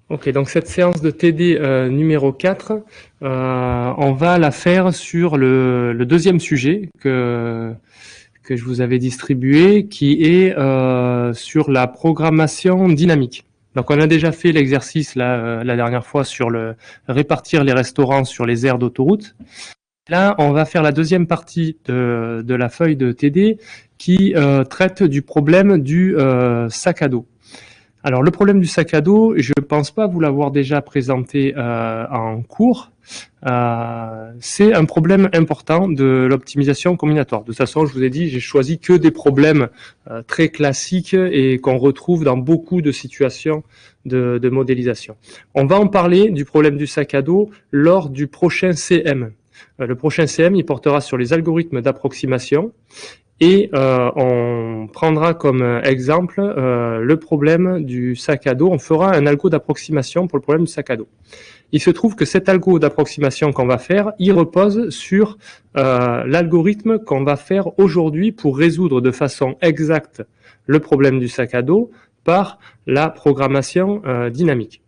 Ok, donc cette séance de TD numéro 4, on va la faire sur le deuxième sujet que je vous avais distribué, qui est sur la programmation dynamique. Donc on a déjà fait l'exercice la dernière fois sur le répartir les restaurants sur les aires d'autoroute. Là, on va faire la deuxième partie de la feuille de TD qui traite du problème du sac à dos. Alors le problème du sac à dos, je ne pense pas vous l'avoir déjà présenté en cours. C'est un problème important de l'optimisation combinatoire. De toute façon, je vous ai dit, j'ai choisi que des problèmes très classiques et qu'on retrouve dans beaucoup de situations de modélisation. On va en parler du problème du sac à dos lors du prochain CM. Le prochain CM, il portera sur les algorithmes d'approximation. Et on prendra comme exemple le problème du sac à dos. On fera un algo d'approximation pour le problème du sac à dos. Il se trouve que cet algo d'approximation qu'on va faire, il repose sur l'algorithme qu'on va faire aujourd'hui pour résoudre de façon exacte le problème du sac à dos par la programmation dynamique.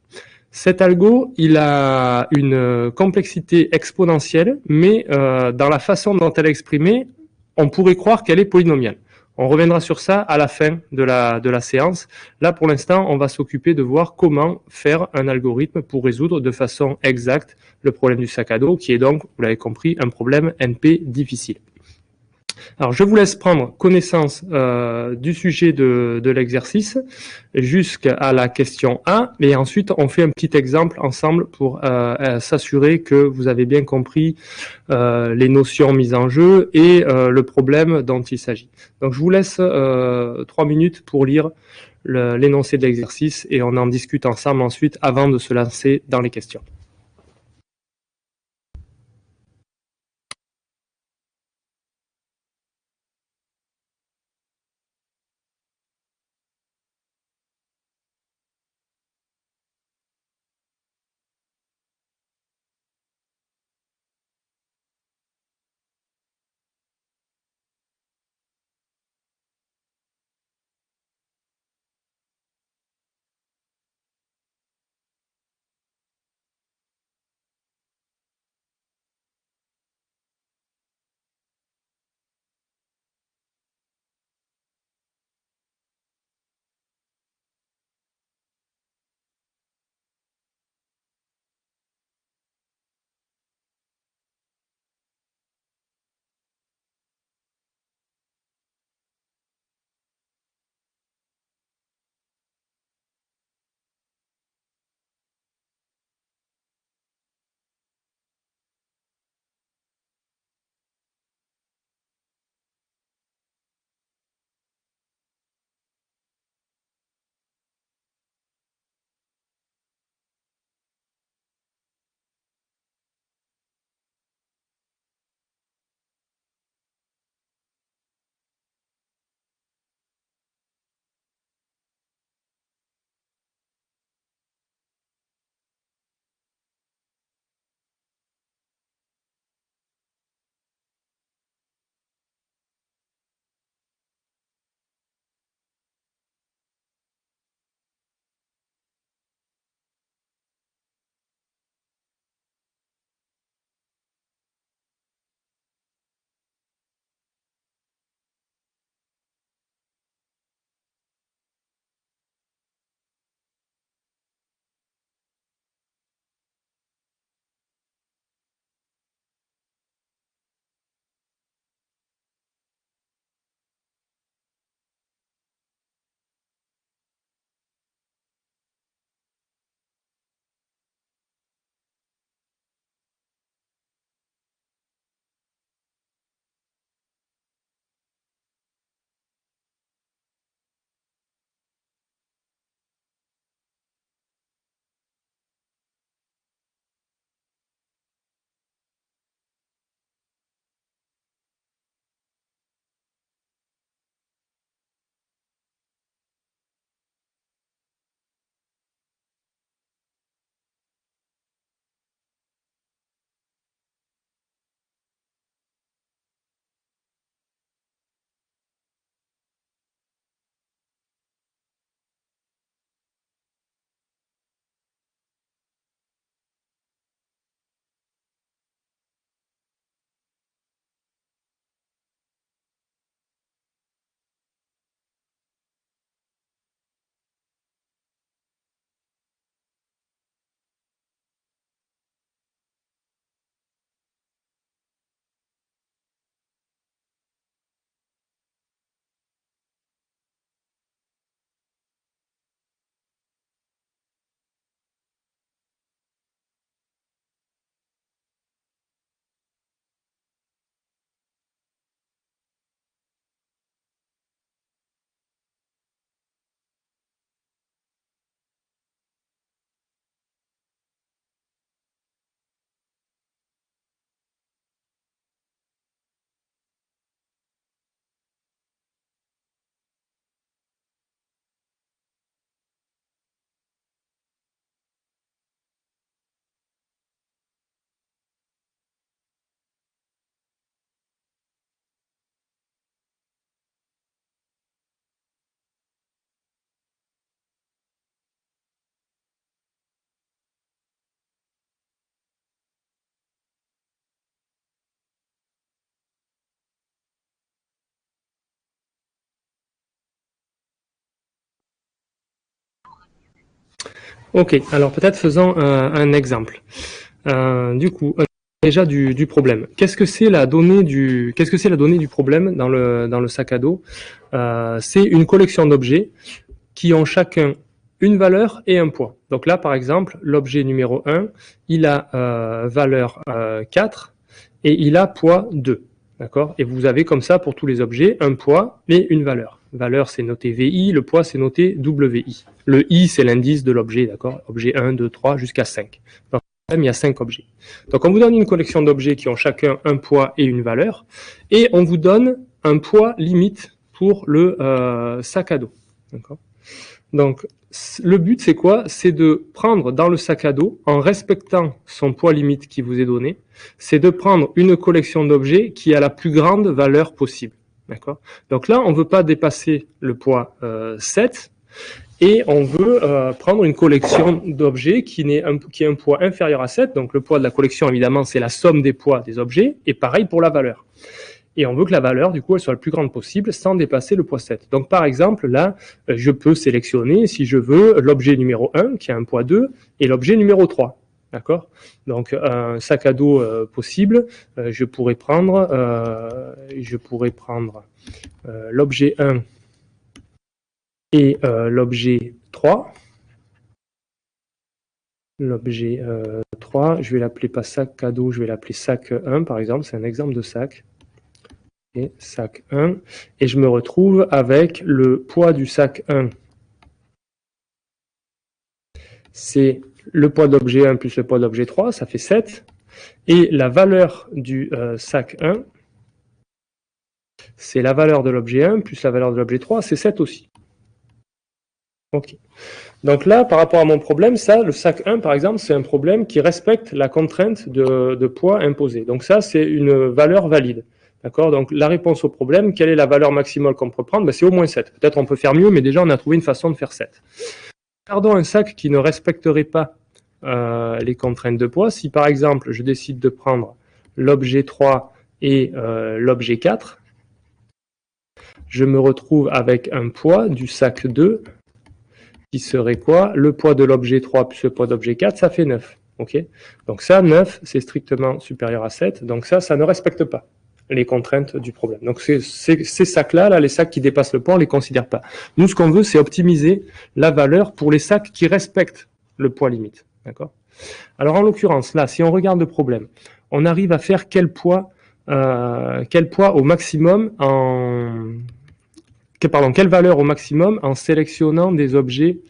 Cet algo, il a une complexité exponentielle, mais dans la façon dont elle est exprimée, on pourrait croire qu'elle est polynomiale. On reviendra sur ça à la fin de la séance. Là, pour l'instant, on va s'occuper de voir comment faire un algorithme pour résoudre de façon exacte le problème du sac à dos, qui est donc, vous l'avez compris, un problème NP difficile. Alors, je vous laisse prendre connaissance du sujet de l'exercice jusqu'à la question 1 et ensuite on fait un petit exemple ensemble pour s'assurer que vous avez bien compris les notions mises en jeu et le problème dont il s'agit. Donc, je vous laisse 3 minutes pour lire l'énoncé de l'exercice et on en discute ensemble ensuite avant de se lancer dans les questions. Ok, alors peut-être faisons un exemple. Du coup, déjà du problème. Qu'est-ce que c'est la donnée du problème dans le sac à dos? C'est une collection d'objets qui ont chacun une valeur et un poids. Donc là, par exemple, l'objet numéro 1, il a valeur 4 et il a poids 2. D'accord? Et vous avez comme ça pour tous les objets un poids et une valeur. Valeur, c'est noté VI, le poids, c'est noté WI. Le I, c'est l'indice de l'objet, d'accord? Objet 1, 2, 3, jusqu'à 5. Donc, il y a 5 objets. Donc, on vous donne une collection d'objets qui ont chacun un poids et une valeur, et on vous donne un poids limite pour le sac à dos. D'accord? Donc, le but, c'est quoi? C'est de prendre dans le sac à dos, en respectant son poids limite qui vous est donné, c'est de prendre une collection d'objets qui a la plus grande valeur possible. D'accord? Donc là, on ne veut pas dépasser le poids 7, et on veut prendre une collection d'objets qui a un poids inférieur à 7. Donc le poids de la collection, évidemment, c'est la somme des poids des objets, et pareil pour la valeur. Et on veut que la valeur, du coup, elle soit la plus grande possible sans dépasser le poids 7. Donc, par exemple, là, je peux sélectionner, si je veux, l'objet numéro 1, qui a un poids 2, et l'objet numéro 3. D'accord? Donc, un sac à dos possible, je pourrais prendre l'objet 1 et l'objet 3. L'objet 3, je vais l'appeler pas sac à dos, je vais l'appeler sac 1, par exemple. C'est un exemple de sac. Et sac 1, et je me retrouve avec le poids du sac 1. C'est le poids de l'objet 1 plus le poids de l'objet 3, ça fait 7. Et la valeur du sac 1, c'est la valeur de l'objet 1 plus la valeur de l'objet 3, c'est 7 aussi. Ok. Donc là, par rapport à mon problème, ça, le sac 1, par exemple, c'est un problème qui respecte la contrainte de poids imposée. Donc ça, c'est une valeur valide. D'accord? Donc la réponse au problème, quelle est la valeur maximale qu'on peut prendre? Ben, c'est au moins 7. Peut-être on peut faire mieux, mais déjà on a trouvé une façon de faire 7. Regardons un sac qui ne respecterait pas les contraintes de poids. Si par exemple je décide de prendre l'objet 3 et l'objet 4, je me retrouve avec un poids du sac 2 qui serait quoi? Le poids de l'objet 3 plus le poids d'objet 4, ça fait 9. Okay, donc ça, 9, c'est strictement supérieur à 7. Donc ça ne respecte pas les contraintes du problème. Donc ces sacs-là, les sacs qui dépassent le poids, on ne les considère pas. Nous, ce qu'on veut, c'est optimiser la valeur pour les sacs qui respectent le poids limite. D'accord? Alors en l'occurrence, là, si on regarde le problème, on arrive à faire quel poids au maximum quelle valeur au maximum en sélectionnant des objets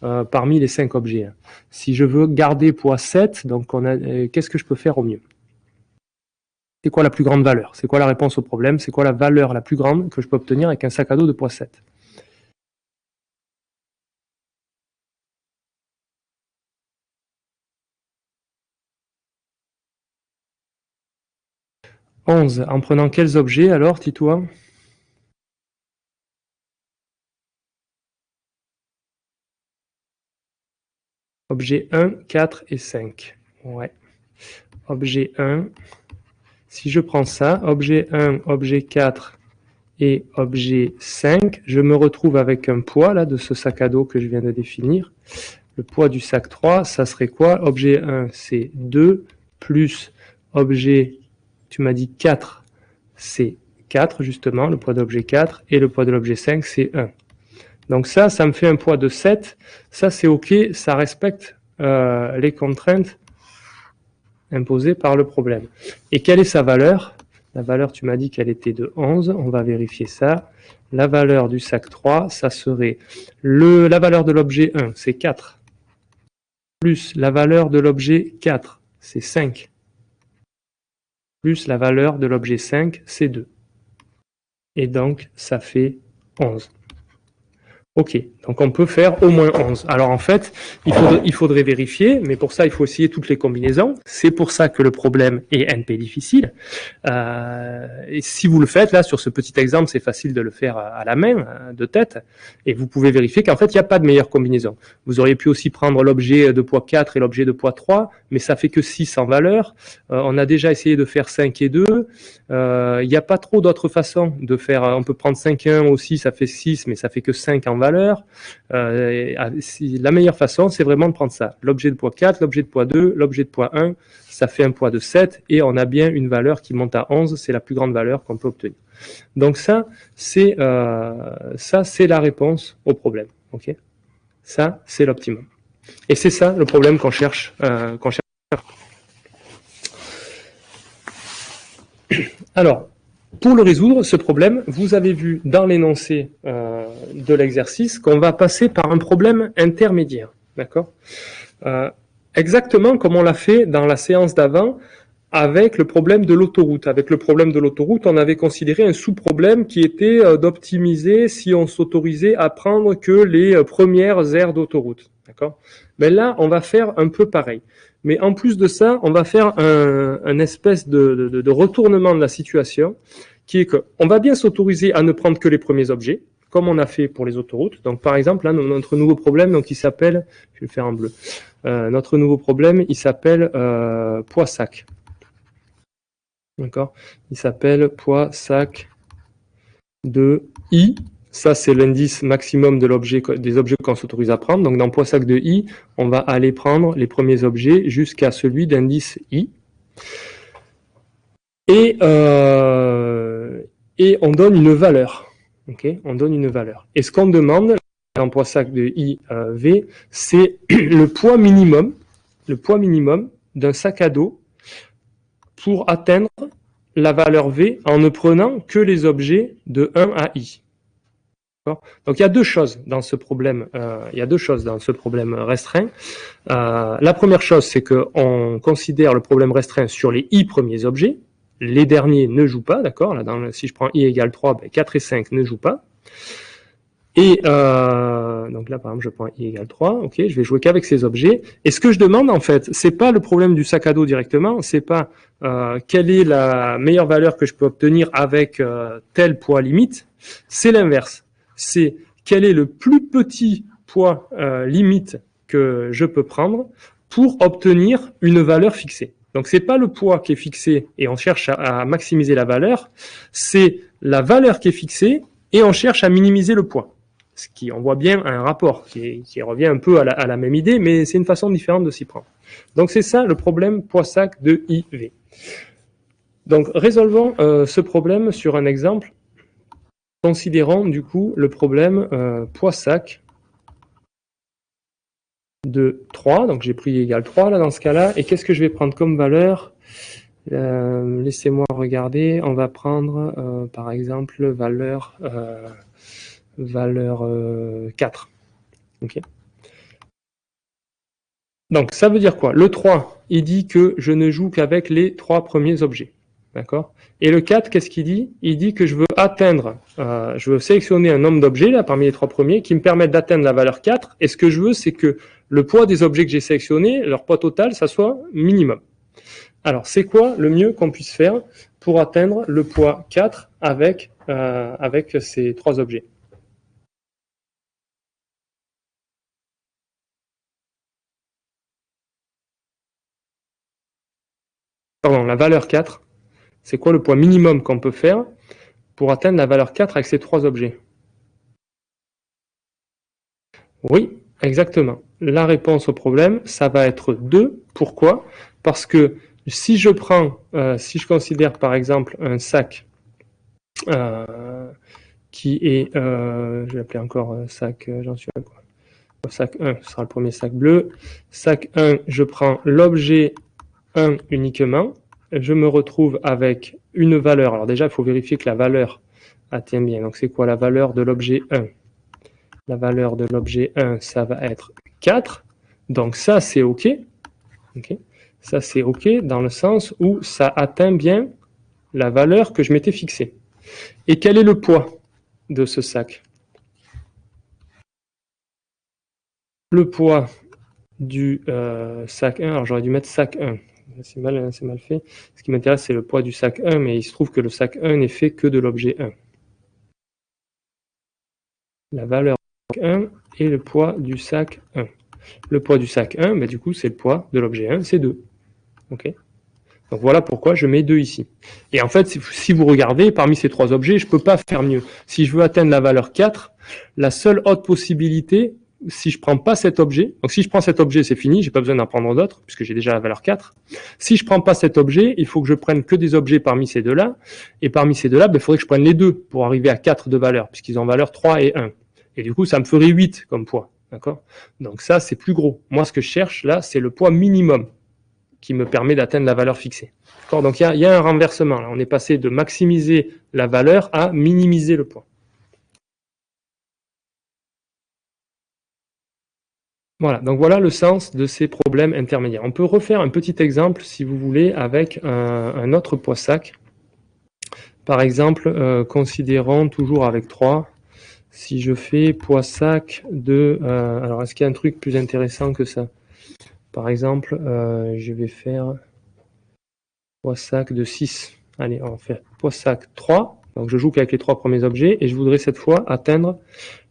parmi les 5 objets. Si je veux garder poids 7, donc qu'est-ce que je peux faire au mieux? C'est quoi la plus grande valeur? C'est quoi la réponse au problème? C'est quoi la valeur la plus grande que je peux obtenir avec un sac à dos de poids 7? « 11. En prenant quels objets alors, Titouan? Objet 1, 4 et 5. Ouais. Objet 1. Si je prends ça, objet 1, objet 4 et objet 5, je me retrouve avec un poids là de ce sac à dos que je viens de définir. Le poids du sac 3, ça serait quoi? Objet 1, c'est 2, plus objet, tu m'as dit 4, c'est 4 justement, le poids de l'objet 4, et le poids de l'objet 5, c'est 1. Donc ça me fait un poids de 7. Ça, c'est OK, ça respecte les contraintes imposées par le problème. Et quelle est sa valeur? La valeur, tu m'as dit qu'elle était de 11. On va vérifier ça. La valeur du sac 3, ça serait la valeur de l'objet 1, c'est 4. Plus la valeur de l'objet 4, c'est 5. Plus la valeur de l'objet 5, c'est 2. Et donc, ça fait 11. Ok, donc on peut faire au moins 11. Alors en fait, il faudrait vérifier, mais pour ça, il faut essayer toutes les combinaisons. C'est pour ça que le problème est NP difficile. Et si vous le faites, là, sur ce petit exemple, c'est facile de le faire à la main, de tête, et vous pouvez vérifier qu'en fait, il n'y a pas de meilleure combinaison. Vous auriez pu aussi prendre l'objet de poids 4 et l'objet de poids 3, mais ça fait que 6 en valeur. On a déjà essayé de faire 5 et 2. Il n'y a pas trop d'autres façons de faire. On peut prendre 5,1 aussi, ça fait 6, mais ça fait que 5 en valeur. La meilleure façon, c'est vraiment de prendre ça. L'objet de poids 4, l'objet de poids 2, l'objet de poids 1, ça fait un poids de 7, et on a bien une valeur qui monte à 11, c'est la plus grande valeur qu'on peut obtenir. Donc ça, c'est la réponse au problème. Okay, ça, c'est l'optimum. Et c'est ça le problème qu'on cherche. Alors, pour le résoudre, ce problème, vous avez vu dans l'énoncé de l'exercice qu'on va passer par un problème intermédiaire. D'accord, exactement comme on l'a fait dans la séance d'avant avec le problème de l'autoroute. Avec le problème de l'autoroute, on avait considéré un sous-problème qui était d'optimiser si on s'autorisait à prendre que les premières aires d'autoroute. D'accord ? Mais là, on va faire un peu pareil. Mais en plus de ça, on va faire un espèce de retournement de la situation, qui est que on va bien s'autoriser à ne prendre que les premiers objets, comme on a fait pour les autoroutes. Donc, par exemple, là, notre nouveau problème, donc, il s'appelle, je vais le faire en bleu, notre nouveau problème, il s'appelle poids-sac. D'accord, il s'appelle poids sac de I. Ça, c'est l'indice maximum de l'objet, des objets qu'on s'autorise à prendre. Donc, dans poids sac de I, on va aller prendre les premiers objets jusqu'à celui d'indice I. Et on donne une valeur. Okay, on donne une valeur. Et ce qu'on demande dans poids sac de IV, c'est le poids minimum d'un sac à dos pour atteindre la valeur V en ne prenant que les objets de 1 à I. Donc il y a deux choses dans ce problème. Restreint. La première chose, c'est qu'on considère le problème restreint sur les I premiers objets. Les derniers ne jouent pas, d'accord. Là, si je prends I égale 3, 4 et 5 ne jouent pas. Et donc là, par exemple, je prends I égale 3, ok, je vais jouer qu'avec ces objets. Et ce que je demande, en fait, c'est pas le problème du sac à dos directement, c'est pas quelle est la meilleure valeur que je peux obtenir avec tel poids limite, c'est l'inverse. C'est quel est le plus petit poids limite que je peux prendre pour obtenir une valeur fixée. Donc c'est pas le poids qui est fixé et on cherche à maximiser la valeur, c'est la valeur qui est fixée et on cherche à minimiser le poids. Ce qui, on voit bien un rapport qui revient un peu à la même idée, mais c'est une façon différente de s'y prendre. Donc c'est ça le problème poids-sac de IV. Donc résolvons ce problème sur un exemple. Considérons du coup le problème poids-sac de 3. Donc j'ai pris égal 3 là dans ce cas-là. Et qu'est-ce que je vais prendre comme valeur ? Laissez-moi regarder. On va prendre par exemple valeur 4. Okay. Donc ça veut dire quoi? Le 3, il dit que je ne joue qu'avec les 3 premiers objets. D'accord? Et le 4, qu'est-ce qu'il dit? Il dit que je veux atteindre, je veux sélectionner un nombre d'objets là parmi les 3 premiers qui me permettent d'atteindre la valeur 4. Et ce que je veux, c'est que le poids des objets que j'ai sélectionnés, leur poids total, ça soit minimum. Alors, c'est quoi le mieux qu'on puisse faire pour atteindre le poids 4 avec ces 3 objets? Pardon, la valeur 4. C'est quoi le poids minimum qu'on peut faire pour atteindre la valeur 4 avec ces 3 objets? Oui, exactement. La réponse au problème, ça va être 2. Pourquoi? Parce que si je considère par exemple un sac qui est, je vais l'appeler encore sac, j'en suis à quoi? Sac 1, ce sera le premier sac bleu. Sac 1, je prends l'objet 1 uniquement. Je me retrouve avec une valeur. Alors déjà, il faut vérifier que la valeur atteint bien. Donc c'est quoi la valeur de l'objet 1? La valeur de l'objet 1, ça va être 4. Donc ça, c'est OK. Okay. Ça, c'est OK dans le sens où ça atteint bien la valeur que je m'étais fixée. Et quel est le poids de ce sac? Le poids du sac 1, alors j'aurais dû mettre sac 1. C'est mal fait. Ce qui m'intéresse, c'est le poids du sac 1, mais il se trouve que le sac 1 n'est fait que de l'objet 1. La valeur du sac 1 et le poids du sac 1. Le poids du sac 1, ben, du coup, c'est le poids de l'objet 1, c'est 2. Okay. Donc voilà pourquoi je mets 2 ici. Et en fait, si vous regardez, parmi ces 3 objets, je ne peux pas faire mieux. Si je veux atteindre la valeur 4, la seule autre possibilité, si je ne prends pas cet objet, donc si je prends cet objet, c'est fini, j'ai pas besoin d'en prendre d'autres, puisque j'ai déjà la valeur 4. Si je ne prends pas cet objet, il faut que je prenne que des objets parmi ces deux-là, et parmi ces deux-là, il faudrait que je prenne les deux pour arriver à 4 de valeur, puisqu'ils ont valeur 3 et 1. Et du coup, ça me ferait 8 comme poids. D'accord ? Donc ça, c'est plus gros. Moi, ce que je cherche, là, c'est le poids minimum qui me permet d'atteindre la valeur fixée. D'accord ? Donc il y a un renversement. Là. On est passé de maximiser la valeur à minimiser le poids. Voilà, donc voilà le sens de ces problèmes intermédiaires. On peut refaire un petit exemple, si vous voulez, avec un autre poids sac. Par exemple, considérons toujours avec 3, si je fais poids sac de... alors, est-ce qu'il y a un truc plus intéressant que ça ? Par exemple, je vais faire poids sac de 6. Allez, on va faire poids sac 3. Donc, je joue qu'avec les 3 premiers objets et je voudrais cette fois atteindre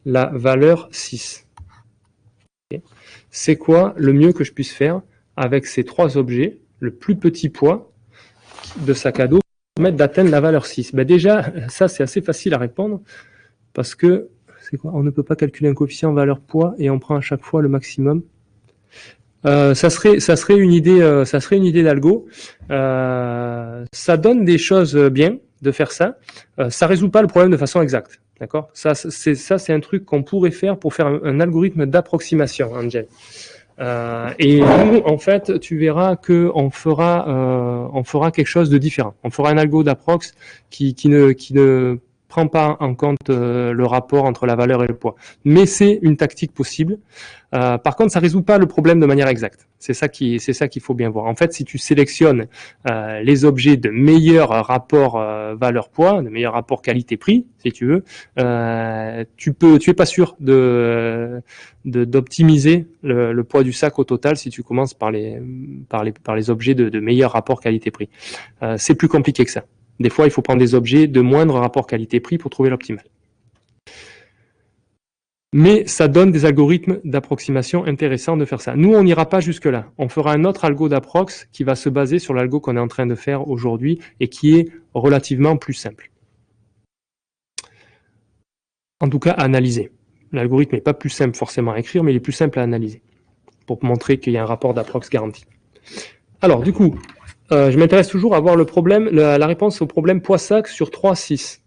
la valeur 6. Okay. C'est quoi le mieux que je puisse faire avec ces 3 objets, le plus petit poids de sac à dos, pour permettre d'atteindre la valeur 6 ? Ben déjà, ça, c'est assez facile à répondre parce que c'est quoi ? On ne peut pas calculer un coefficient valeur poids et on prend à chaque fois le maximum. Ça serait une idée d'algo. Ça donne des choses bien de faire ça. Ça résout pas le problème de façon exacte. D'accord ? Ça, c'est un truc qu'on pourrait faire pour faire un algorithme d'approximation, Angel. Et nous, en fait, tu verras que on fera quelque chose de différent. On fera un algo d'approx qui ne prend pas en compte le rapport entre la valeur et le poids. Mais c'est une tactique possible. Par contre, ça résout pas le problème de manière exacte. C'est ça qu'il faut bien voir. En fait, si tu sélectionnes les objets de meilleur rapport valeur-poids, de meilleur rapport qualité-prix, si tu veux, tu es pas sûr d'optimiser le poids du sac au total si tu commences par les objets de meilleur rapport qualité-prix. C'est plus compliqué que ça. Des fois, il faut prendre des objets de moindre rapport qualité-prix pour trouver l'optimal. Mais ça donne des algorithmes d'approximation intéressants de faire ça. Nous, on n'ira pas jusque-là. On fera un autre algo d'approx qui va se baser sur l'algo qu'on est en train de faire aujourd'hui et qui est relativement plus simple. En tout cas, à analyser. L'algorithme n'est pas plus simple forcément à écrire, mais il est plus simple à analyser pour montrer qu'il y a un rapport d'approx garanti. Alors, du coup, je m'intéresse toujours à voir le problème, la réponse au problème poids-sac sur 3, 6.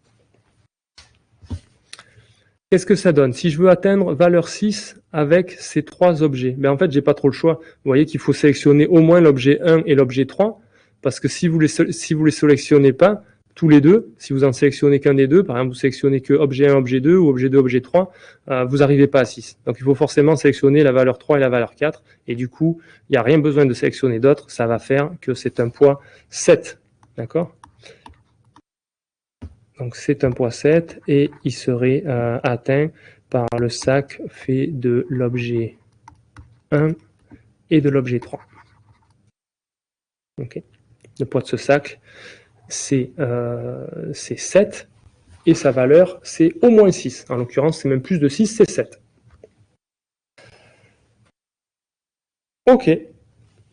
Qu'est-ce que ça donne ? Si je veux atteindre valeur 6 avec ces 3 objets, en fait, j'ai pas trop le choix. Vous voyez qu'il faut sélectionner au moins l'objet 1 et l'objet 3, parce que si vous les sélectionnez pas, tous les deux, si vous en sélectionnez qu'un des deux, par exemple, vous sélectionnez que objet 1, objet 2 ou objet 2, objet 3, vous n'arrivez pas à 6. Donc, il faut forcément sélectionner la valeur 3 et la valeur 4. Et du coup, il n'y a rien besoin de sélectionner d'autre. Ça va faire que c'est un poids 7. D'accord ? Donc, c'est un poids 7 et il serait atteint par le sac fait de l'objet 1 et de l'objet 3. Okay. Le poids de ce sac, c'est 7 et sa valeur, c'est au moins 6. En l'occurrence, c'est même plus de 6, c'est 7. Ok.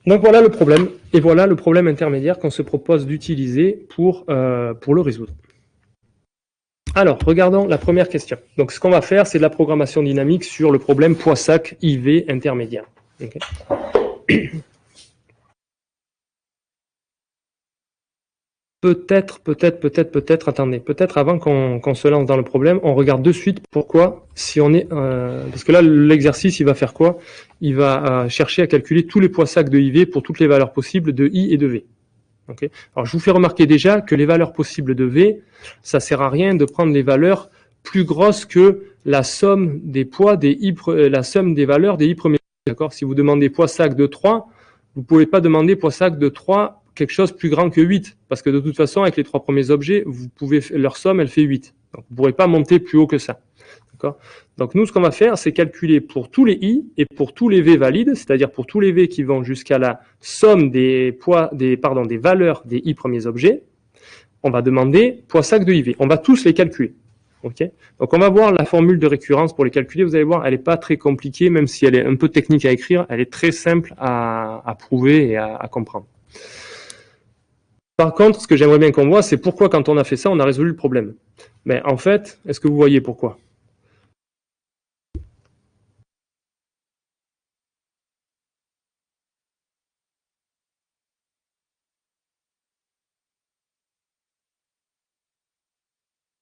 Donc voilà le problème. Et voilà le problème intermédiaire qu'on se propose d'utiliser pour le résoudre. Alors, regardons la première question. Donc, ce qu'on va faire, c'est de la programmation dynamique sur le problème poids-sac IV intermédiaire. Okay. Peut-être, attendez, peut-être avant qu'on se lance dans le problème, on regarde de suite pourquoi, si on est... parce que là, l'exercice, il va faire quoi ? Il va chercher à calculer tous les poids-sacs de IV pour toutes les valeurs possibles de I et de V. Okay. Alors, je vous fais remarquer déjà que les valeurs possibles de V, ça sert à rien de prendre les valeurs plus grosses que la somme des poids des I, la somme des valeurs des I premiers. D'accord ? Si vous demandez poids-sac de 3, vous ne pouvez pas demander poids-sac de 3 quelque chose plus grand que 8, parce que de toute façon, avec les 3 premiers objets, leur somme, elle fait 8. Donc, vous ne pourrez pas monter plus haut que ça. D'accord ? Donc, nous, ce qu'on va faire, c'est calculer pour tous les I et pour tous les V valides, c'est-à-dire pour tous les V qui vont jusqu'à la somme des valeurs des I premiers objets, on va demander poids-sac de IV. On va tous les calculer. Okay ? Donc, on va voir la formule de récurrence pour les calculer. Vous allez voir, elle n'est pas très compliquée, même si elle est un peu technique à écrire, elle est très simple à prouver et à comprendre. Par contre, ce que j'aimerais bien qu'on voit, c'est pourquoi quand on a fait ça, on a résolu le problème. Mais en fait, est-ce que vous voyez pourquoi?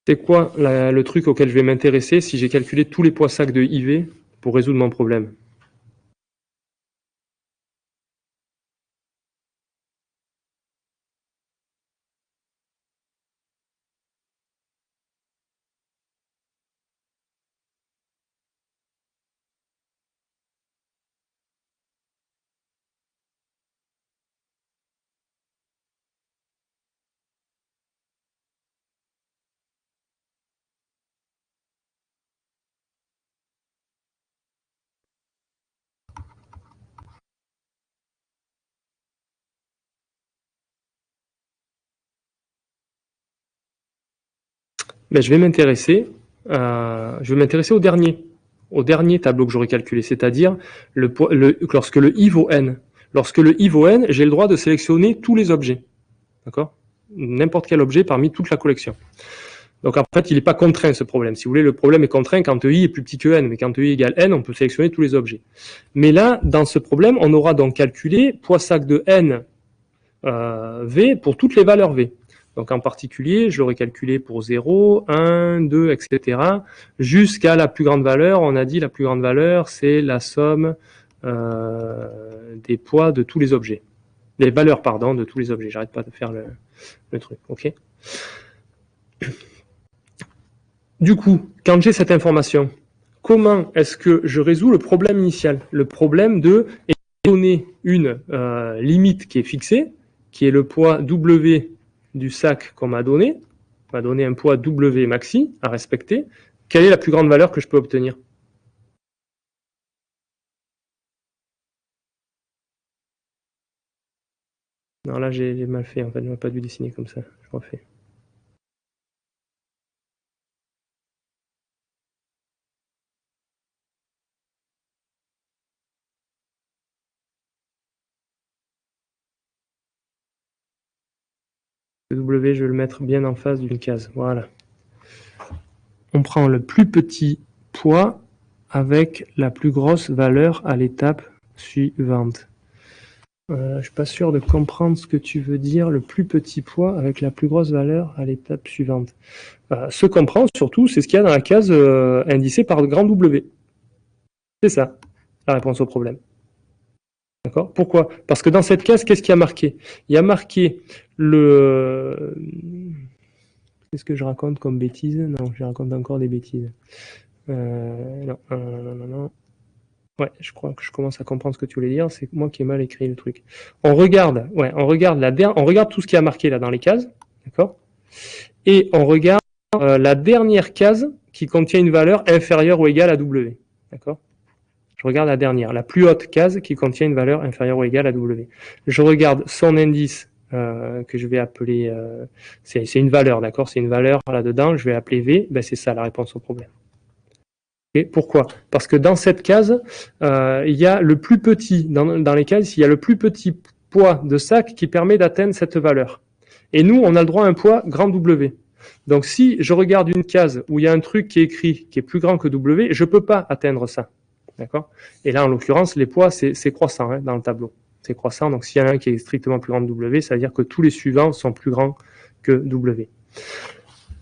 C'est quoi le truc auquel je vais m'intéresser si j'ai calculé tous les poids sacs de IV pour résoudre mon problème? Ben, je vais m'intéresser au dernier tableau que j'aurais calculé, c'est-à-dire lorsque le i vaut n. Lorsque le i vaut n, j'ai le droit de sélectionner tous les objets, d'accord? N'importe quel objet parmi toute la collection. Donc en fait, il n'est pas contraint ce problème. Si vous voulez, le problème est contraint quand i est plus petit que n, mais quand i égale n, on peut sélectionner tous les objets. Mais là, dans ce problème, on aura donc calculé poids sac de n v pour toutes les valeurs v. Donc en particulier, je l'aurais calculé pour 0, 1, 2, etc. Jusqu'à la plus grande valeur. On a dit la plus grande valeur, c'est la somme des poids de tous les objets. Les valeurs, pardon, de tous les objets. J'arrête pas de faire le truc. Ok. Du coup, quand j'ai cette information, comment est-ce que je résous le problème initial? Le problème de donner une limite qui est fixée, qui est le poids W du sac qu'on m'a donné. On m'a donné un poids W maxi à respecter. Quelle est la plus grande valeur que je peux obtenir? Non, là j'ai mal fait, en fait, je n'aurais pas dû dessiner comme ça. Je refais. Le W, je vais le mettre bien en face d'une case. Voilà. On prend le plus petit poids avec la plus grosse valeur à l'étape suivante. Je suis pas sûr de comprendre ce que tu veux dire, le plus petit poids avec la plus grosse valeur à l'étape suivante. Ce qu'on prend surtout, c'est ce qu'il y a dans la case indicée par le grand W. C'est ça, la réponse au problème. D'accord? Pourquoi? Parce que dans cette case, qu'est-ce qui a marqué? Il y a marqué le... Qu'est-ce que je raconte comme bêtise? Non, je raconte encore des bêtises. Non, non, non, non. Ouais, je crois que je commence à comprendre ce que tu voulais dire. C'est moi qui ai mal écrit le truc. On regarde, on regarde tout ce qui a marqué là dans les cases, d'accord? Et on regarde la dernière case qui contient une valeur inférieure ou égale à W, d'accord? Je regarde la dernière, la plus haute case qui contient une valeur inférieure ou égale à W. Je regarde son indice que je vais appeler, c'est une valeur, d'accord? C'est une valeur là-dedans, je vais appeler V, ben c'est ça la réponse au problème. Okay, pourquoi? Parce que dans cette case, il y a le plus petit, dans les cases, il y a le plus petit poids de sac qui permet d'atteindre cette valeur. Et nous, on a le droit à un poids grand W. Donc si je regarde une case où il y a un truc qui est écrit qui est plus grand que W, je ne peux pas atteindre ça. D'accord? Et là, en l'occurrence, les poids, c'est croissant hein, dans le tableau. C'est croissant. Donc s'il y en a un qui est strictement plus grand que W, ça veut dire que tous les suivants sont plus grands que W.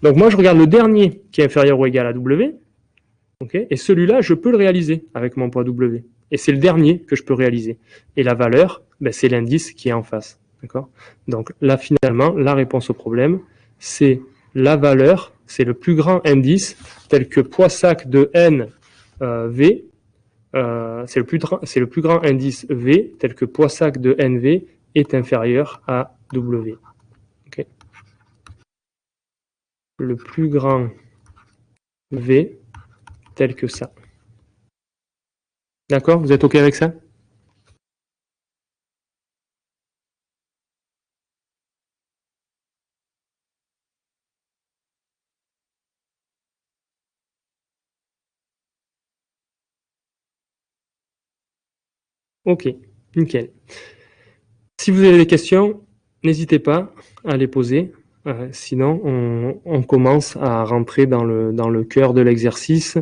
Donc moi, je regarde le dernier qui est inférieur ou égal à W. Okay, et celui-là, je peux le réaliser avec mon poids W. Et c'est le dernier que je peux réaliser. Et la valeur, ben, c'est l'indice qui est en face. D'accord? Donc là, finalement, la réponse au problème, c'est la valeur, c'est le plus grand indice, tel que poids sac de n V, c'est le plus grand indice V, tel que poids sac de NV est inférieur à W. Okay. Le plus grand V, tel que ça. D'accord? Vous êtes OK avec ça? Ok, nickel. Si vous avez des questions, n'hésitez pas à les poser. Sinon, on commence à rentrer dans le cœur de l'exercice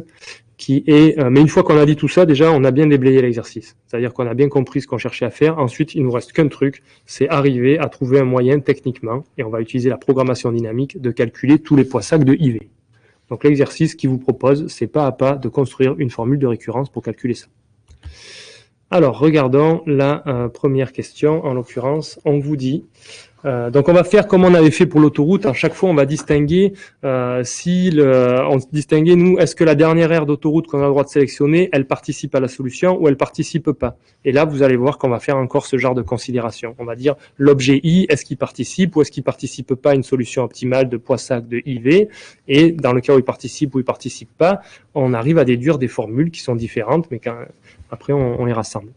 qui est. Mais une fois qu'on a dit tout ça, déjà, on a bien déblayé l'exercice. C'est-à-dire qu'on a bien compris ce qu'on cherchait à faire. Ensuite, il nous reste qu'un truc, c'est arriver à trouver un moyen techniquement, et on va utiliser la programmation dynamique, de calculer tous les poids sacs de IV. Donc l'exercice qu'il vous propose, c'est pas à pas de construire une formule de récurrence pour calculer ça. Alors, regardons la première question. En l'occurrence, on vous dit donc on va faire comme on avait fait pour l'autoroute. À chaque fois, on va distinguer on distinguait nous, est-ce que la dernière aire d'autoroute qu'on a le droit de sélectionner, elle participe à la solution ou elle participe pas. Et là, vous allez voir qu'on va faire encore ce genre de considération. On va dire l'objet I, est-ce qu'il participe ou est-ce qu'il participe pas à une solution optimale de poids sac de IV. Et dans le cas où il participe ou il participe pas, on arrive à déduire des formules qui sont différentes, mais après on les rassemble.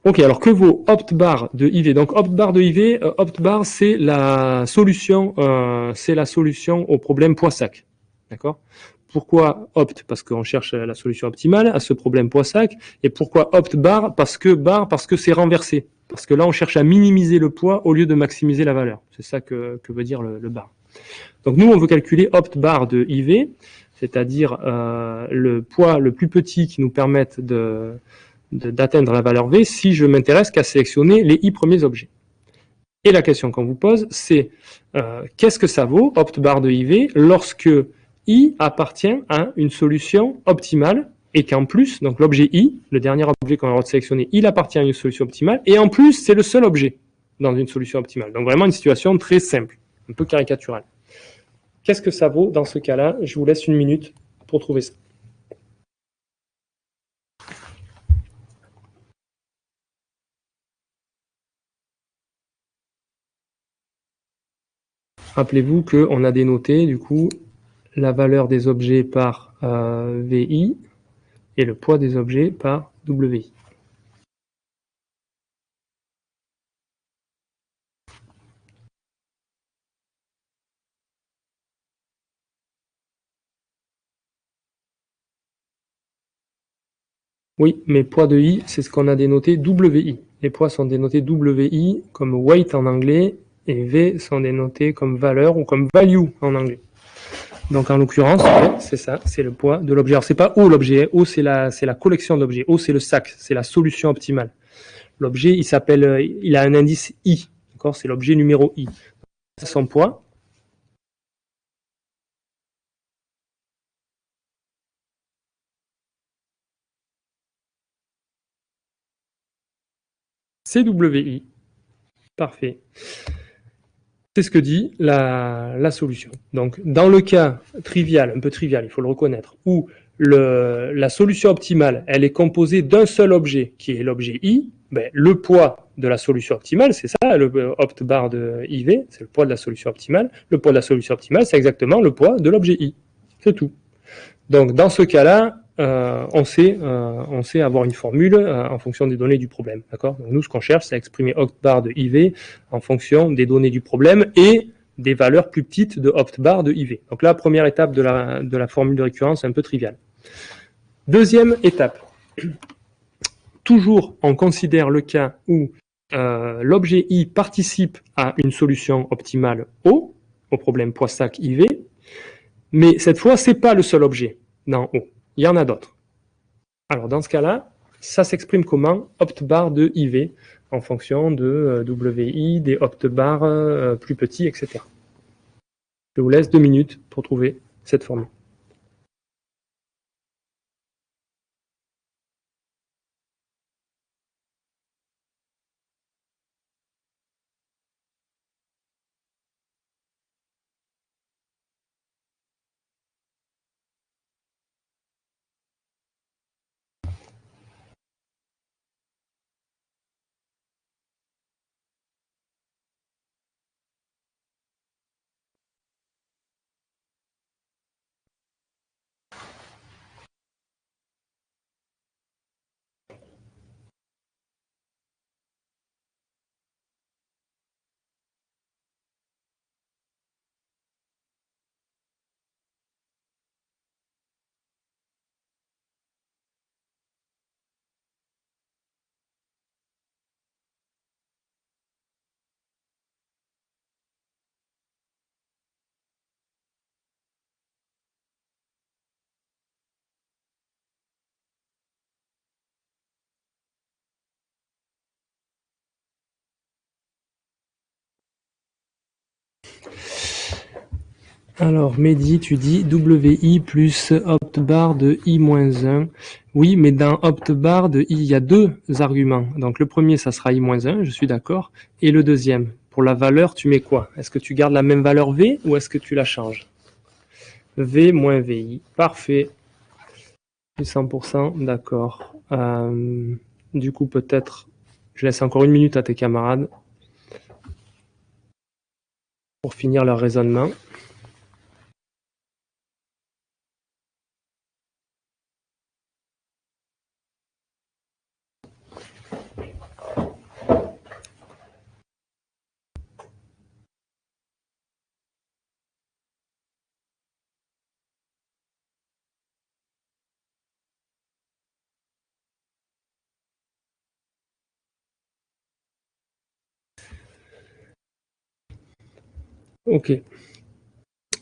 Ok, alors que vaut opt-bar de IV? Donc opt-bar de IV, opt-bar c'est la solution au problème poids-sac. D'accord? Pourquoi opt? Parce qu'on cherche la solution optimale à ce problème poids-sac. Et pourquoi opt-bar? Parce que c'est renversé. Parce que là, on cherche à minimiser le poids au lieu de maximiser la valeur. C'est ça que veut dire le bar. Donc nous, on veut calculer opt-bar de IV, c'est-à-dire le poids le plus petit qui nous permette d'atteindre la valeur V si je m'intéresse qu'à sélectionner les I premiers objets. Et la question qu'on vous pose, c'est qu'est-ce que ça vaut, opt-bar de IV, lorsque I appartient à une solution optimale et qu'en plus, donc l'objet I, le dernier objet qu'on a le droit de sélectionner, il appartient à une solution optimale et en plus, c'est le seul objet dans une solution optimale. Donc vraiment une situation très simple, un peu caricaturale. Qu'est-ce que ça vaut dans ce cas-là? Je vous laisse une minute pour trouver ça. Rappelez-vous qu'on a dénoté du coup la valeur des objets par VI et le poids des objets par WI. Oui, mais poids de I, c'est ce qu'on a dénoté WI. Les poids sont dénotés WI comme weight en anglais et V sont dénotés comme valeur ou comme value en anglais. Donc en l'occurrence, c'est ça, c'est le poids de l'objet. Alors c'est pas O l'objet, O c'est la collection d'objets, O c'est le sac, c'est la solution optimale. L'objet, il a un indice I, d'accord, c'est l'objet numéro I. Son poids, c'est WI. Parfait. C'est ce que dit la solution. Donc, dans le cas trivial, un peu trivial, il faut le reconnaître, où la solution optimale, elle est composée d'un seul objet, qui est l'objet I, ben, le poids de la solution optimale, c'est ça, le opt-bar de IV, c'est le poids de la solution optimale. Le poids de la solution optimale, c'est exactement le poids de l'objet I. C'est tout. Donc, dans ce cas-là, on sait avoir une formule en fonction des données du problème. D'accord? Donc, nous, ce qu'on cherche, c'est exprimer opt-bar de IV en fonction des données du problème et des valeurs plus petites de opt-bar de IV. Donc là, première étape de la formule de récurrence, un peu triviale. Deuxième étape. Toujours, on considère le cas où l'objet I participe à une solution optimale O, au problème poids-sac IV, mais cette fois, c'est pas le seul objet dans O. Il y en a d'autres. Alors dans ce cas-là, ça s'exprime comment? Opt-bar de IV en fonction de WI, des opt-bars plus petits, etc. Je vous laisse 2 minutes pour trouver cette formule. Alors, Mehdi, tu dis WI plus opt-bar de I-1. Oui, mais dans opt-bar de I, il y a deux arguments. Donc, le premier, ça sera I-1, je suis d'accord. Et le deuxième, pour la valeur, tu mets quoi? Est-ce que tu gardes la même valeur V ou est-ce que tu la changes? V moins VI. Parfait. 100%, d'accord. Du coup, peut-être, je laisse encore une minute à tes camarades pour finir leur raisonnement. Ok.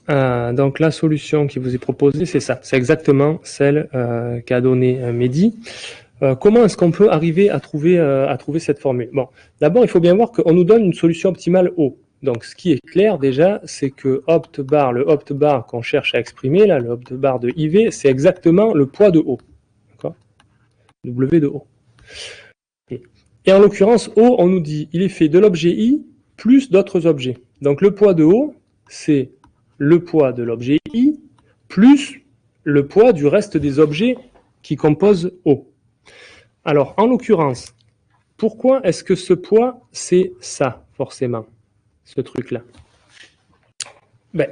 Donc la solution qui vous est proposée, c'est ça. C'est exactement celle qu'a donnée Mehdi. Comment est-ce qu'on peut arriver à trouver cette formule? Bon, d'abord, il faut bien voir qu'on nous donne une solution optimale O. Donc, ce qui est clair déjà, c'est que opt-bar, le opt-bar qu'on cherche à exprimer, là, le opt-bar de IV, c'est exactement le poids de O. D'accord? W de O. Et en l'occurrence, O, on nous dit, il est fait de l'objet I plus d'autres objets. Donc, le poids de O, c'est le poids de l'objet I plus le poids du reste des objets qui composent O. Alors, en l'occurrence, pourquoi est-ce que ce poids, c'est ça, forcément, ce truc-là? Ben,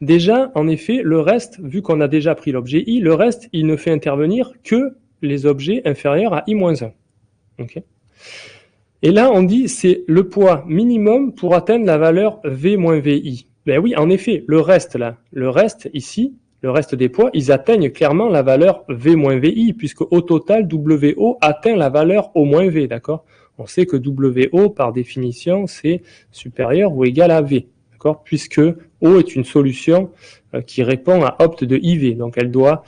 déjà, en effet, le reste, vu qu'on a déjà pris l'objet I, le reste, il ne fait intervenir que les objets inférieurs à I-1. Okay. Et là, on dit c'est le poids minimum pour atteindre la valeur V-VI. Ben oui, en effet, le reste là, le reste ici, le reste des poids, ils atteignent clairement la valeur V-VI, puisque au total, WO atteint la valeur O-V, d'accord? On sait que WO, par définition, c'est supérieur ou égal à V, d'accord? Puisque O est une solution qui répond à opt de IV, donc elle doit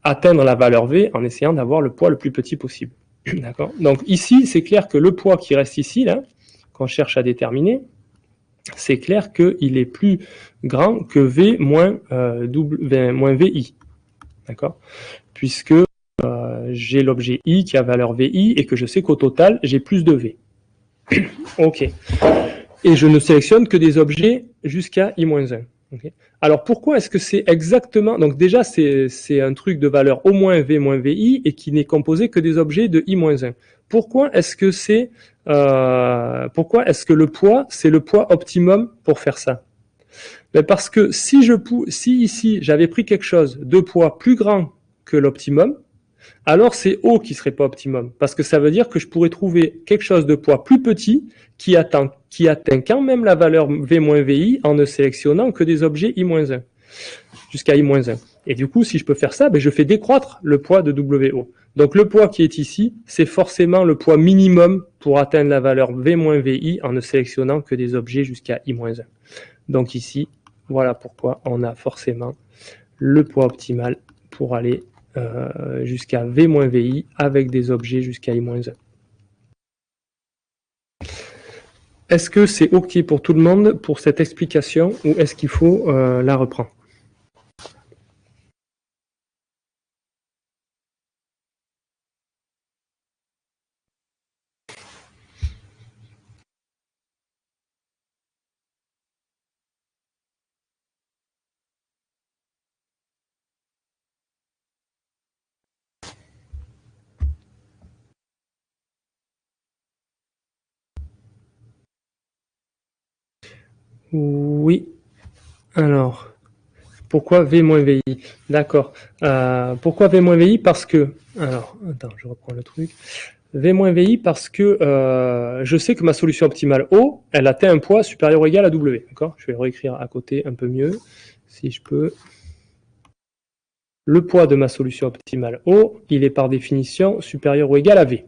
atteindre la valeur V en essayant d'avoir le poids le plus petit possible. D'accord. Donc ici, c'est clair que le poids qui reste ici, là, qu'on cherche à déterminer, c'est clair qu'il est plus grand que V moins, moins VI. D'accord. Puisque j'ai l'objet I qui a valeur VI et que je sais qu'au total, j'ai plus de V. OK. Et je ne sélectionne que des objets jusqu'à I-1. Okay. Alors pourquoi est-ce que c'est exactement... Donc déjà, c'est un truc de valeur au moins V moins VI et qui n'est composé que des objets de I-1. Pourquoi est-ce que pourquoi est-ce que le poids, c'est le poids optimum pour faire ça? Ben parce que si ici, j'avais pris quelque chose de poids plus grand que l'optimum, alors c'est O qui serait pas optimum, parce que ça veut dire que je pourrais trouver quelque chose de poids plus petit qui atteint quand même la valeur V-VI en ne sélectionnant que des objets I-1, jusqu'à I-1. Et du coup, si je peux faire ça, ben je fais décroître le poids de WO. Donc le poids qui est ici, c'est forcément le poids minimum pour atteindre la valeur V-VI en ne sélectionnant que des objets jusqu'à I-1. Donc ici, voilà pourquoi on a forcément le poids optimal pour aller jusqu'à V-VI avec des objets jusqu'à I-1. Est-ce que c'est OK pour tout le monde pour cette explication ou est-ce qu'il faut la reprendre? Oui. Alors, pourquoi V-VI? D'accord. Pourquoi V-VI? Parce que... Alors, attends, je reprends le truc. V-VI parce que je sais que ma solution optimale O, elle atteint un poids supérieur ou égal à W. D'accord. Je vais réécrire à côté un peu mieux, si je peux. Le poids de ma solution optimale O, il est par définition supérieur ou égal à V.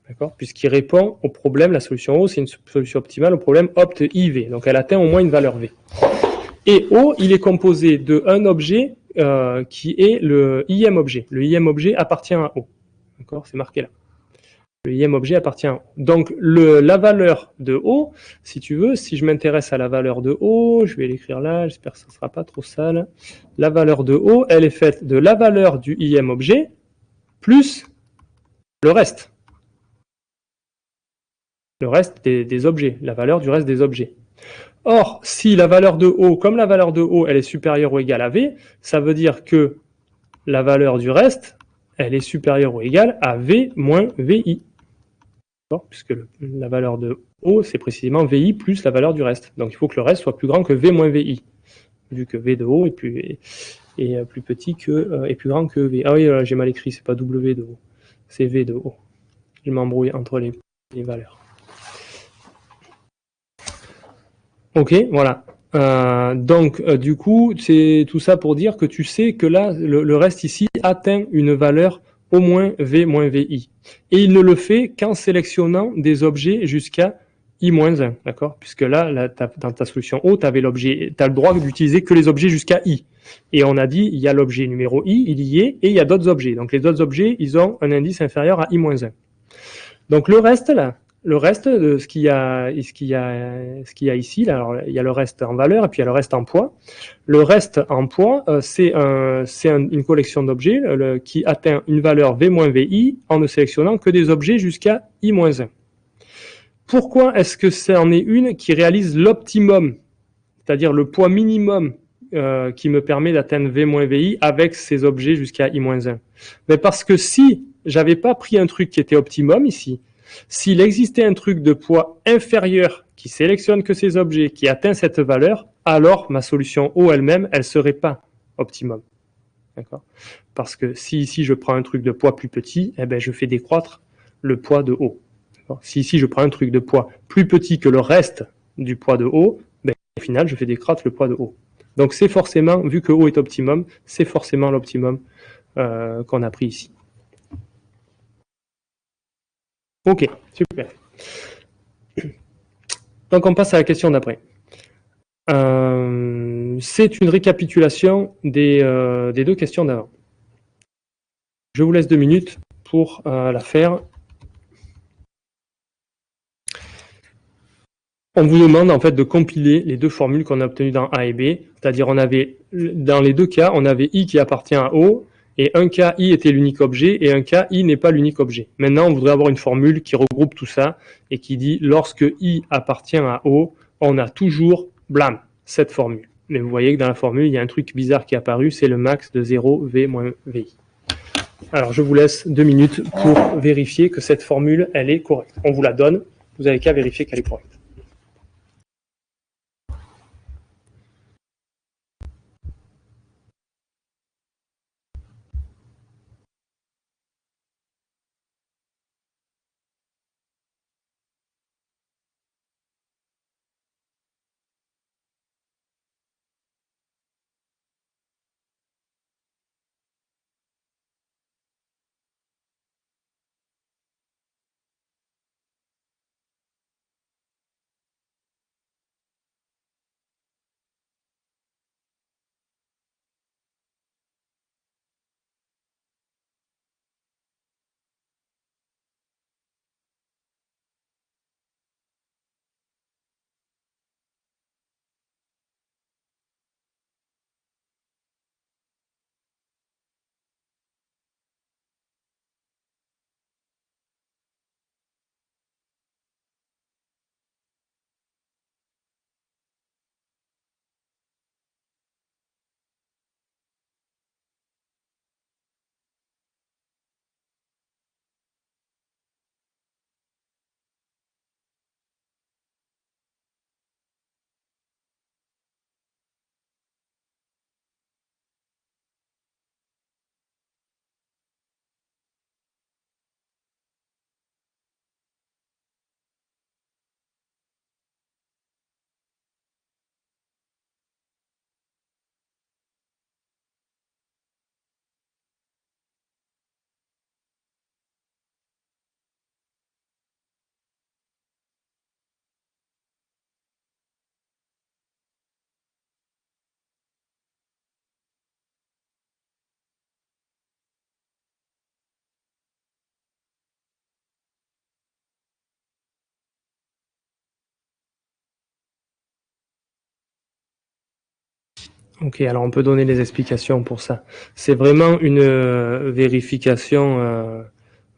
D'accord. Puisqu'il répond au problème, la solution O, c'est une solution optimale au problème opt-IV. Donc elle atteint au moins une valeur V. Et O, il est composé d'un objet qui est le IM objet. Le IM objet appartient à O. D'accord. C'est marqué là. Le IM objet appartient à O. Donc, la valeur de O, si tu veux, si je m'intéresse à la valeur de O, je vais l'écrire là, j'espère que ça ne sera pas trop sale. La valeur de O, elle est faite de la valeur du IM objet plus le reste. Le reste des objets, la valeur du reste des objets. Or, si la valeur de O, comme la valeur de O, elle est supérieure ou égale à V, ça veut dire que la valeur du reste, elle est supérieure ou égale à V moins VI. Puisque la valeur de O, c'est précisément VI plus la valeur du reste. Donc il faut que le reste soit plus grand que V moins VI, vu que V de O est plus petit que est plus grand que V. Ah oui, j'ai mal écrit, c'est pas W de O, c'est V de O. Je m'embrouille entre les valeurs. Ok, voilà. Donc du coup, c'est tout ça pour dire que tu sais que là, le reste ici atteint une valeur au moins V moins VI. Et il ne le fait qu'en sélectionnant des objets jusqu'à I-1, d'accord? Puisque là dans ta solution O, tu avais l'objet, tu as le droit d'utiliser que les objets jusqu'à I. Et on a dit, il y a l'objet numéro I, il y est, et il y a d'autres objets. Donc les autres objets, ils ont un indice inférieur à I-1. Donc le reste, là, le reste de ce qu'il y a ici, là, alors, il y a le reste en valeur et puis il y a le reste en poids. Le reste en poids, c'est une collection d'objets qui atteint une valeur V-VI en ne sélectionnant que des objets jusqu'à I-1. Pourquoi est-ce que c'en est une qui réalise l'optimum, c'est-à-dire le poids minimum qui me permet d'atteindre V-VI avec ces objets jusqu'à I-1? Mais parce que si j'avais pas pris un truc qui était optimum ici, s'il existait un truc de poids inférieur qui sélectionne que ces objets, qui atteint cette valeur, alors ma solution O elle-même, elle serait pas optimum. D'accord? Parce que si ici je prends un truc de poids plus petit, eh ben je fais décroître le poids de O. Si ici je prends un truc de poids plus petit que le reste du poids de O, ben, au final je fais décroître le poids de O. Donc c'est forcément, vu que O est optimum, c'est forcément l'optimum qu'on a pris ici. Ok, super. Donc on passe à la question d'après. C'est une récapitulation des deux questions d'avant. Je vous laisse 2 minutes pour la faire. On vous demande en fait de compiler les deux formules qu'on a obtenues dans A et B, c'est-à-dire on avait dans les deux cas, on avait I qui appartient à O, et un cas I était l'unique objet, et un cas I n'est pas l'unique objet. Maintenant, on voudrait avoir une formule qui regroupe tout ça, et qui dit lorsque I appartient à O, on a toujours, blam, cette formule. Mais vous voyez que dans la formule, il y a un truc bizarre qui est apparu, c'est le max de 0 V moins VI. Alors je vous laisse 2 minutes pour vérifier que cette formule, elle est correcte. On vous la donne, vous avez qu'à vérifier qu'elle est correcte. Ok, alors on peut donner des explications pour ça. C'est vraiment une vérification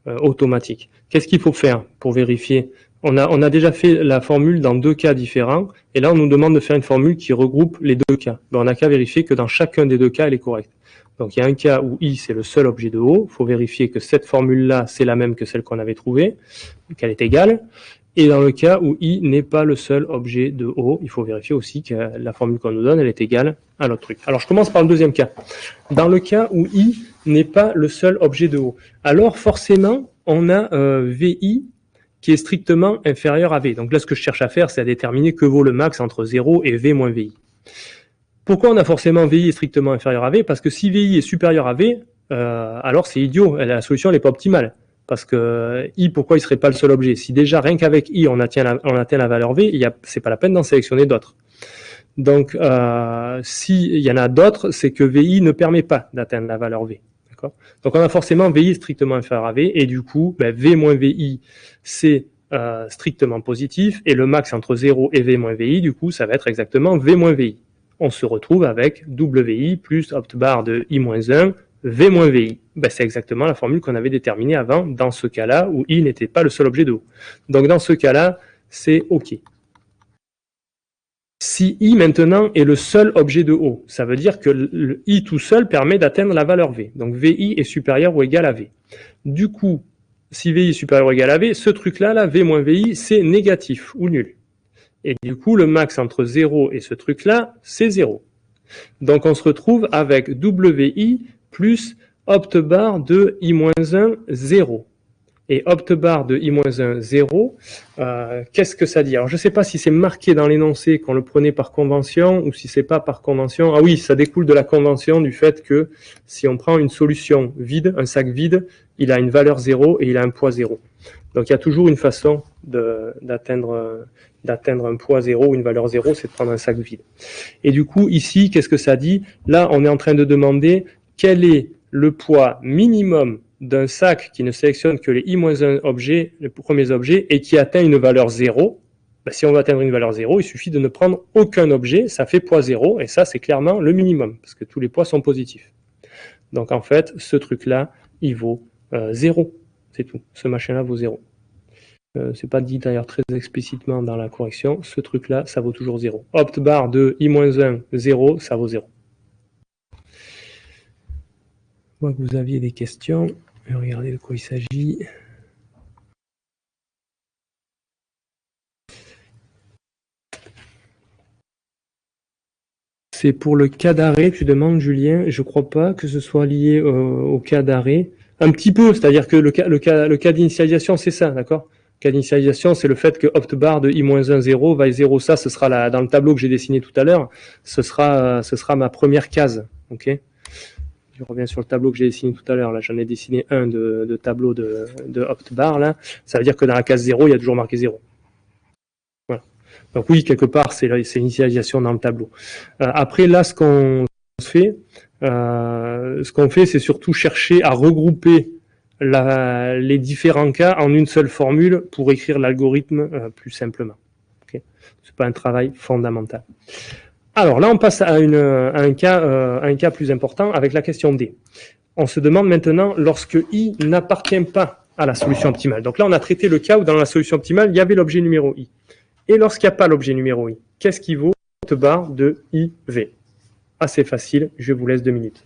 automatique. Qu'est-ce qu'il faut faire pour vérifier? On a déjà fait la formule dans deux cas différents, et là on nous demande de faire une formule qui regroupe les deux cas. Ben, on n'a qu'à vérifier que dans chacun des deux cas, elle est correcte. Donc il y a un cas où I c'est le seul objet de O, il faut vérifier que cette formule-là c'est la même que celle qu'on avait trouvée, qu'elle est égale. Et dans le cas où I n'est pas le seul objet de O, il faut vérifier aussi que la formule qu'on nous donne, elle est égale à l'autre truc. Alors je commence par le deuxième cas. Dans le cas où I n'est pas le seul objet de O, alors forcément, on a VI qui est strictement inférieur à V. Donc là, ce que je cherche à faire, c'est à déterminer que vaut le max entre 0 et V moins VI. Pourquoi on a forcément VI est strictement inférieur à V? Parce que si VI est supérieur à V, alors c'est idiot, la solution n'est pas optimale. Parce que I, pourquoi il ne serait pas le seul objet? Si déjà, rien qu'avec I, on atteint la valeur V, ce n'est pas la peine d'en sélectionner d'autres. Donc, s'il y en a d'autres, c'est que VI ne permet pas d'atteindre la valeur V. Donc, on a forcément VI strictement inférieur à V, et du coup, ben, V moins VI, c'est strictement positif, et le max entre 0 et V moins VI, du coup, ça va être exactement V moins VI. On se retrouve avec WI plus opt bar de I moins 1, V moins VI. Ben, c'est exactement la formule qu'on avait déterminée avant, dans ce cas-là, où I n'était pas le seul objet de O. Donc, dans ce cas-là, c'est OK. Si I maintenant est le seul objet de O, ça veut dire que le I tout seul permet d'atteindre la valeur V. Donc VI est supérieur ou égal à V. Du coup, si VI est supérieur ou égal à V, ce truc-là, là, V moins VI, c'est négatif ou nul. Et du coup, le max entre 0 et ce truc-là, c'est 0. Donc on se retrouve avec WI plus opt bar de I-1, 0. Et opt bar de I-1, 0, qu'est-ce que ça dit? Alors je ne sais pas si c'est marqué dans l'énoncé qu'on le prenait par convention ou si c'est pas par convention. Ah oui, ça découle de la convention du fait que si on prend une solution vide, un sac vide, il a une valeur 0 et il a un poids 0. Donc il y a toujours une façon d'atteindre un poids 0 ou une valeur 0, c'est de prendre un sac vide. Et du coup, ici, qu'est-ce que ça dit? Là, on est en train de demander quel est le poids minimum d'un sac qui ne sélectionne que les I-1 objets, les premiers objets, et qui atteint une valeur 0. Ben, si on veut atteindre une valeur 0, il suffit de ne prendre aucun objet, ça fait poids 0, et ça, c'est clairement le minimum, parce que tous les poids sont positifs. Donc en fait, ce truc-là, il vaut 0. C'est tout. Ce machin-là vaut 0. C'est pas dit d'ailleurs très explicitement dans la correction, ce truc-là, ça vaut toujours 0. Opt bar de I-1, 0, ça vaut 0. Je vois que vous aviez des questions. Je vais regarder de quoi il s'agit. C'est pour le cas d'arrêt, tu demandes, Julien. Je ne crois pas que ce soit lié au cas d'arrêt. Un petit peu, c'est-à-dire que le cas d'initialisation, c'est ça, d'accord? Le cas d'initialisation, c'est le fait que opt bar de i-1, 0 va 0. Ça, ce sera dans le tableau que j'ai dessiné tout à l'heure. Ce sera ma première case. Ok? Je reviens sur le tableau que j'ai dessiné tout à l'heure. Là, j'en ai dessiné un de tableau de opt bar. Là, ça veut dire que dans la case 0, il y a toujours marqué 0. Voilà. Donc oui, quelque part, c'est l'initialisation dans le tableau. Après, là, ce qu'on fait, c'est surtout chercher à regrouper les différents cas en une seule formule pour écrire l'algorithme plus simplement. Okay, c'est pas un travail fondamental. Alors là, on passe à un cas plus important avec la question D. On se demande maintenant, lorsque I n'appartient pas à la solution optimale. Donc là, on a traité le cas où dans la solution optimale, il y avait l'objet numéro I. Et lorsqu'il n'y a pas l'objet numéro I, qu'est-ce qui vaut cette barre de IV? Assez facile, je vous laisse 2 minutes.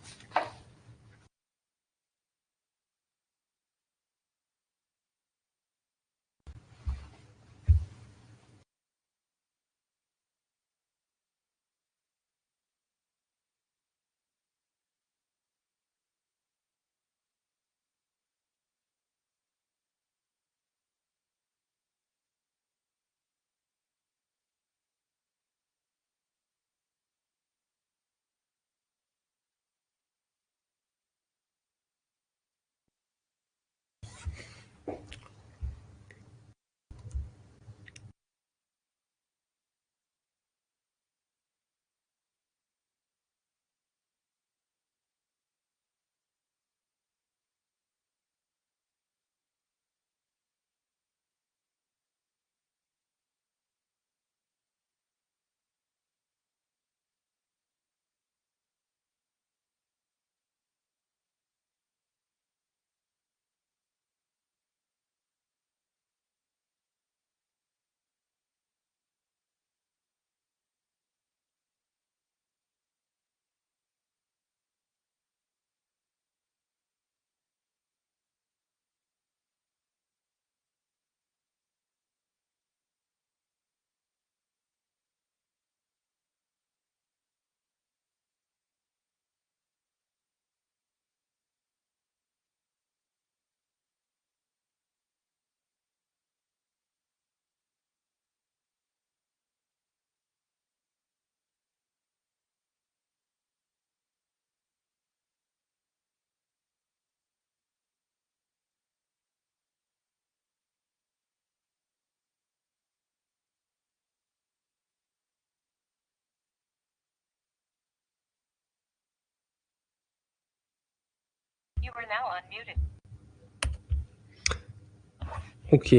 Ok.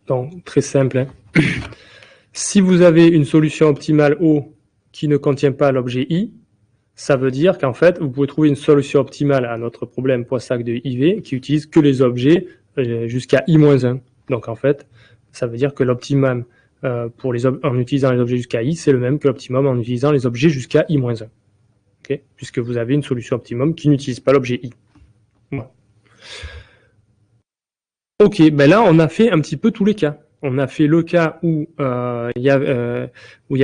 Donc, très simple. Hein. Si vous avez une solution optimale O qui ne contient pas l'objet I, ça veut dire qu'en fait, vous pouvez trouver une solution optimale à notre problème Poisson de IV qui utilise que les objets jusqu'à I-1. Donc en fait, ça veut dire que l'optimum en utilisant les objets jusqu'à I, c'est le même que l'optimum en utilisant les objets jusqu'à I-1. Okay, puisque vous avez une solution optimum qui n'utilise pas l'objet I. Voilà. Ok, ben là, on a fait un petit peu tous les cas. On a fait le cas où il y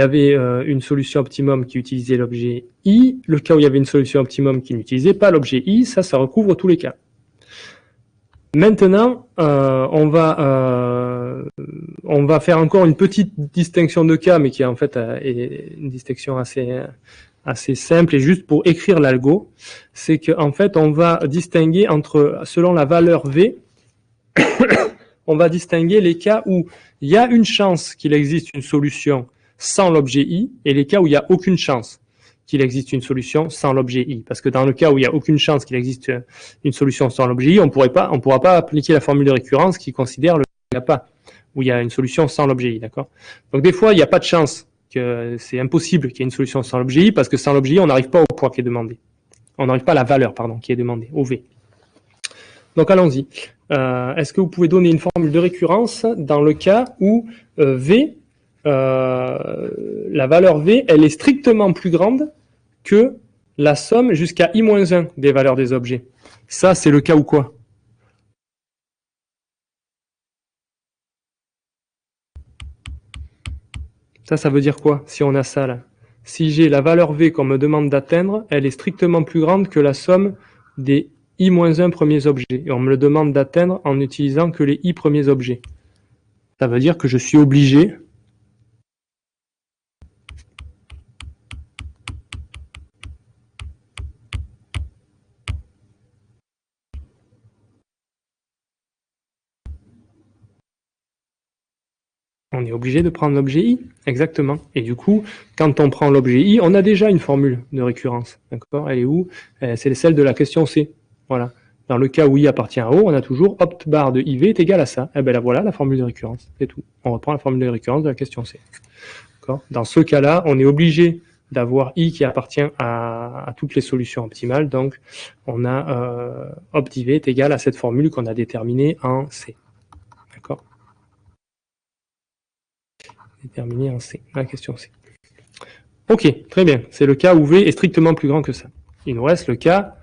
avait une solution optimum qui utilisait l'objet I, le cas où il y avait une solution optimum qui n'utilisait pas l'objet I, ça recouvre tous les cas. Maintenant, on va faire encore une petite distinction de cas, mais qui en fait est une distinction assez simple et juste pour écrire l'algo, c'est qu'en fait, on va distinguer entre, selon la valeur V, on va distinguer les cas où il y a une chance qu'il existe une solution sans l'objet I et les cas où il n'y a aucune chance qu'il existe une solution sans l'objet I. Parce que dans le cas où il n'y a aucune chance qu'il existe une solution sans l'objet I, on ne pourra pas appliquer la formule de récurrence qui considère le cas où il n'y a pas, où il y a une solution sans l'objet I. D'accord ? Donc des fois, il n'y a pas de chance, que c'est impossible qu'il y ait une solution sans l'objet I, parce que sans l'objet I, on n'arrive pas au poids qui est demandé. On n'arrive pas à la valeur, qui est demandée, au V. Donc allons-y. Est-ce que vous pouvez donner une formule de récurrence dans le cas où V, la valeur V, elle est strictement plus grande que la somme jusqu'à I-1 des valeurs des objets? Ça, c'est le cas où quoi? Ça veut dire quoi si on a ça là? Si j'ai la valeur V qu'on me demande d'atteindre, elle est strictement plus grande que la somme des I-1 premiers objets. Et on me le demande d'atteindre en utilisant que les I premiers objets. Ça veut dire que je suis obligé de prendre l'objet I, exactement. Et du coup, quand on prend l'objet I, on a déjà une formule de récurrence. D'accord? Elle est où? C'est celle de la question C. Voilà. Dans le cas où I appartient à O, on a toujours opt bar de IV est égal à ça. Et bien là, voilà la formule de récurrence. C'est tout. On reprend la formule de récurrence de la question C. D'accord? Dans ce cas-là, on est obligé d'avoir I qui appartient à toutes les solutions optimales. Donc, on a opt IV est égal à cette formule qu'on a déterminée en C. D'accord? Déterminée en C, la question C. Ok, très bien. C'est le cas où V est strictement plus grand que ça. Il nous reste le cas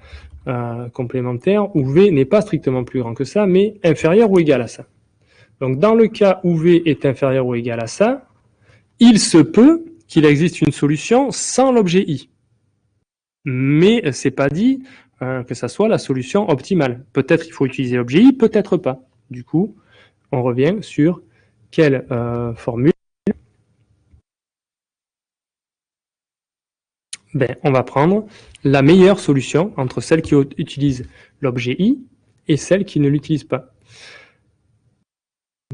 complémentaire où V n'est pas strictement plus grand que ça, mais inférieur ou égal à ça. Donc, dans le cas où V est inférieur ou égal à ça, il se peut qu'il existe une solution sans l'objet I. Mais c'est pas dit que ça soit la solution optimale. Peut-être il faut utiliser l'objet I, peut-être pas. Du coup, on revient sur quelle formule. Ben, on va prendre la meilleure solution entre celle qui utilise l'objet I et celle qui ne l'utilise pas.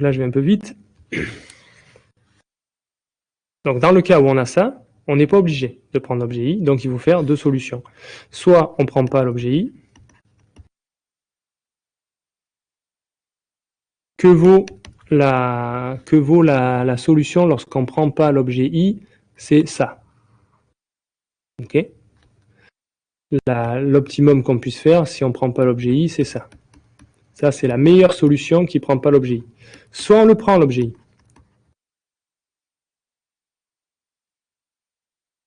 Là, je vais un peu vite. Donc, dans le cas où on a ça, on n'est pas obligé de prendre l'objet I, donc il faut faire deux solutions. Soit on ne prend pas l'objet I. Que vaut la solution lorsqu'on ne prend pas l'objet I? C'est ça. Ok. L'optimum qu'on puisse faire, si on ne prend pas l'objet I, c'est ça. Ça, c'est la meilleure solution qui ne prend pas l'objet I. Soit on le prend, l'objet I.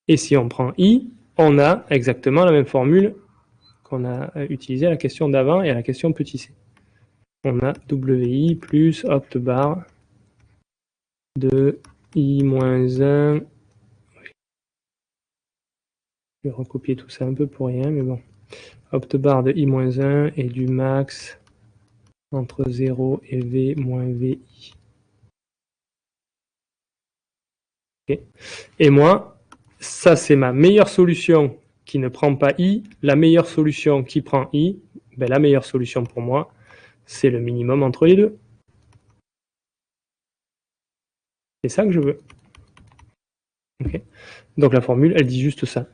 Et si on prend I, on a exactement la même formule qu'on a utilisée à la question d'avant et à la question petit c. On a WI plus opt bar de I-1. Je vais recopier tout ça un peu pour rien, mais bon. Opt bar de I-1 et du max entre 0 et V moins VI. Okay. Et moi, ça c'est ma meilleure solution qui ne prend pas I. La meilleure solution qui prend I, ben, la meilleure solution pour moi, c'est le minimum entre les deux. C'est ça que je veux. Okay. Donc la formule, elle dit juste ça.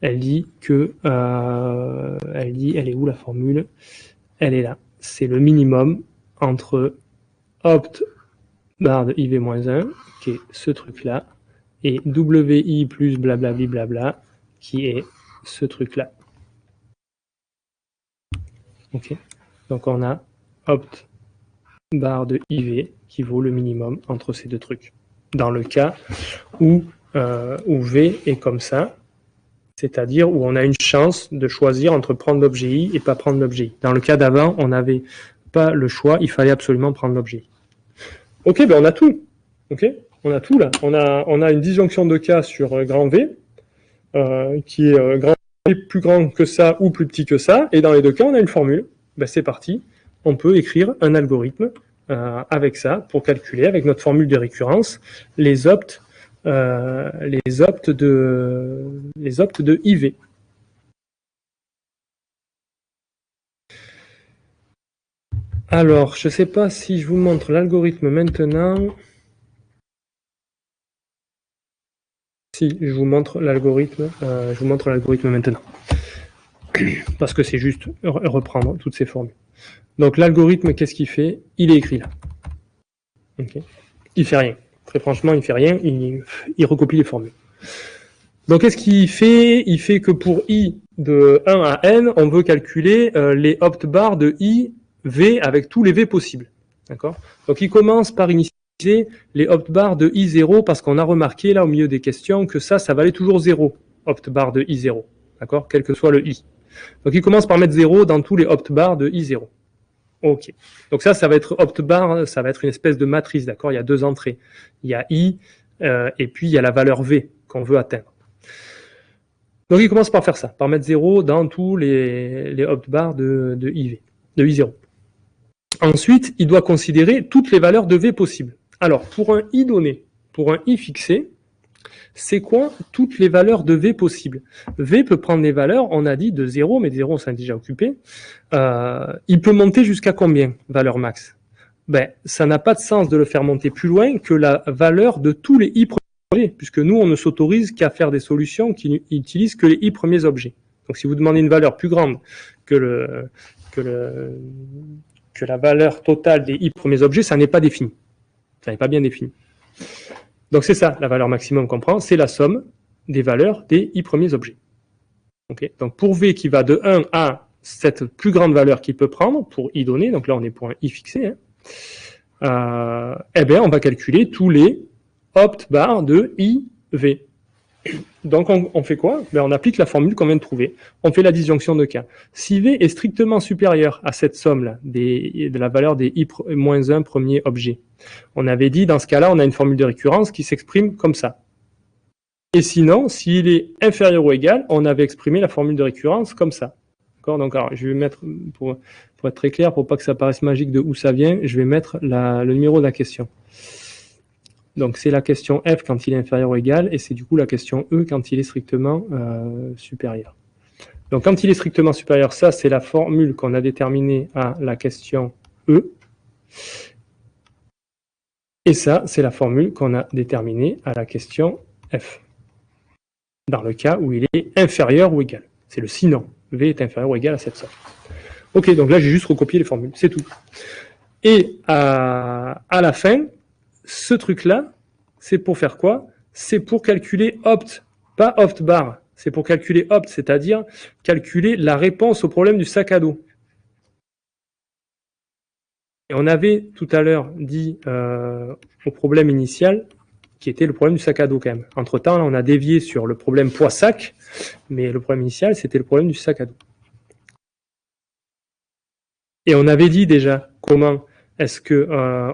Elle dit que, elle est où la formule? Elle est là. C'est le minimum entre opt barre de IV-1, qui est ce truc-là, et WI plus blablabli blabla, qui est ce truc-là. Ok. Donc on a opt barre de IV qui vaut le minimum entre ces deux trucs. Dans le cas où V est comme ça, c'est-à-dire où on a une chance de choisir entre prendre l'objet I et pas prendre l'objet I. Dans le cas d'avant, on n'avait pas le choix, il fallait absolument prendre l'objet I. Ok, ben on a tout. Ok, on a tout là. On a une disjonction de cas sur grand V, qui est grand V plus grand que ça ou plus petit que ça, et dans les deux cas, on a une formule. Ben, c'est parti. On peut écrire un algorithme avec ça pour calculer, avec notre formule de récurrence, les opts de IV. Alors, je ne sais pas si je vous montre l'algorithme maintenant. Si, je vous montre l'algorithme maintenant. Parce que c'est juste reprendre toutes ces formules. Donc l'algorithme, qu'est-ce qu'il fait? Il est écrit là. Okay. Il fait rien. Très franchement, il fait rien. Il recopie les formules. Donc qu'est-ce qu'il fait? Il fait que pour I de 1 à N, on veut calculer les opt bars de I, V avec tous les V possibles. D'accord? Donc il commence par initialiser les opt bars de I0 parce qu'on a remarqué là au milieu des questions que ça valait toujours 0, opt bar de I0. D'accord? Quel que soit le I. Donc il commence par mettre 0 dans tous les opt bars de I0. Ok. Donc ça va être opt bar, ça va être une espèce de matrice, d'accord? Il y a deux entrées. Il y a I et puis il y a la valeur V qu'on veut atteindre. Donc il commence par faire ça, par mettre 0 dans tous les opt bars de I0. Ensuite, il doit considérer toutes les valeurs de V possibles. Alors, pour un I donné, pour un I fixé, c'est quoi toutes les valeurs de V possibles? V peut prendre les valeurs, on a dit, de 0, mais de 0, on s'en est déjà occupé. Il peut monter jusqu'à combien, valeur max? Ben, ça n'a pas de sens de le faire monter plus loin que la valeur de tous les I premiers, puisque nous, on ne s'autorise qu'à faire des solutions qui n'utilisent que les I premiers objets. Donc, si vous demandez une valeur plus grande que la valeur totale des I premiers objets, ça n'est pas défini. Ça n'est pas bien défini. Donc c'est ça, la valeur maximum qu'on prend, c'est la somme des valeurs des I premiers objets. Okay. Donc pour V qui va de 1 à cette plus grande valeur qu'il peut prendre, pour I donné, donc là on est pour un I fixé, eh bien on va calculer tous les opt bars de IV. Donc on fait quoi? Ben, on applique la formule qu'on vient de trouver. On fait la disjonction de cas. Si V est strictement supérieur à cette somme-là, de la valeur des I-1 premiers objets, on avait dit dans ce cas-là, on a une formule de récurrence qui s'exprime comme ça. Et sinon, s'il est inférieur ou égal, on avait exprimé la formule de récurrence comme ça. Donc alors, je vais mettre, pour être très clair, pour pas que ça paraisse magique de où ça vient, je vais mettre le numéro de la question. Donc c'est la question F quand il est inférieur ou égal, et c'est du coup la question E quand il est strictement supérieur. Donc quand il est strictement supérieur, ça c'est la formule qu'on a déterminée à la question E. Et ça, c'est la formule qu'on a déterminée à la question F. Dans le cas où il est inférieur ou égal. C'est le sinon. V est inférieur ou égal à cette somme. Ok, donc là j'ai juste recopié les formules, c'est tout. Et à la fin, ce truc-là, c'est pour faire quoi? C'est pour calculer opt, pas opt bar. C'est pour calculer opt, c'est-à-dire calculer la réponse au problème du sac à dos. Et on avait tout à l'heure dit au problème initial, qui était le problème du sac à dos quand même. Entre-temps, là, on a dévié sur le problème poids-sac, mais le problème initial, c'était le problème du sac à dos. Et on avait dit déjà comment est-ce que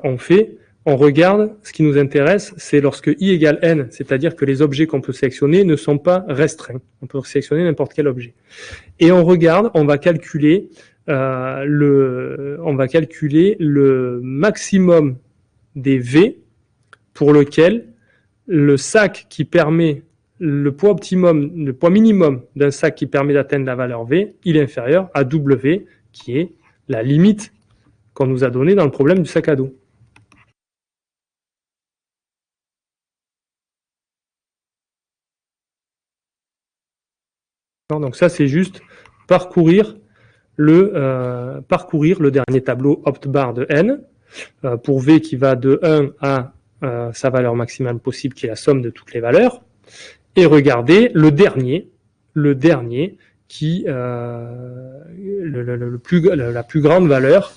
on fait. On regarde, ce qui nous intéresse, c'est lorsque I égale N, c'est-à-dire que les objets qu'on peut sélectionner ne sont pas restreints. On peut sélectionner n'importe quel objet. Et on regarde, on va calculer le maximum des V pour lequel le sac qui permet le poids minimum d'un sac qui permet d'atteindre la valeur V, il est inférieur à W, qui est la limite qu'on nous a donnée dans le problème du sac à dos. Donc ça, c'est juste parcourir le dernier tableau opt-bar de n pour v qui va de 1 à sa valeur maximale possible, qui est la somme de toutes les valeurs, et regarder le dernier qui la plus grande valeur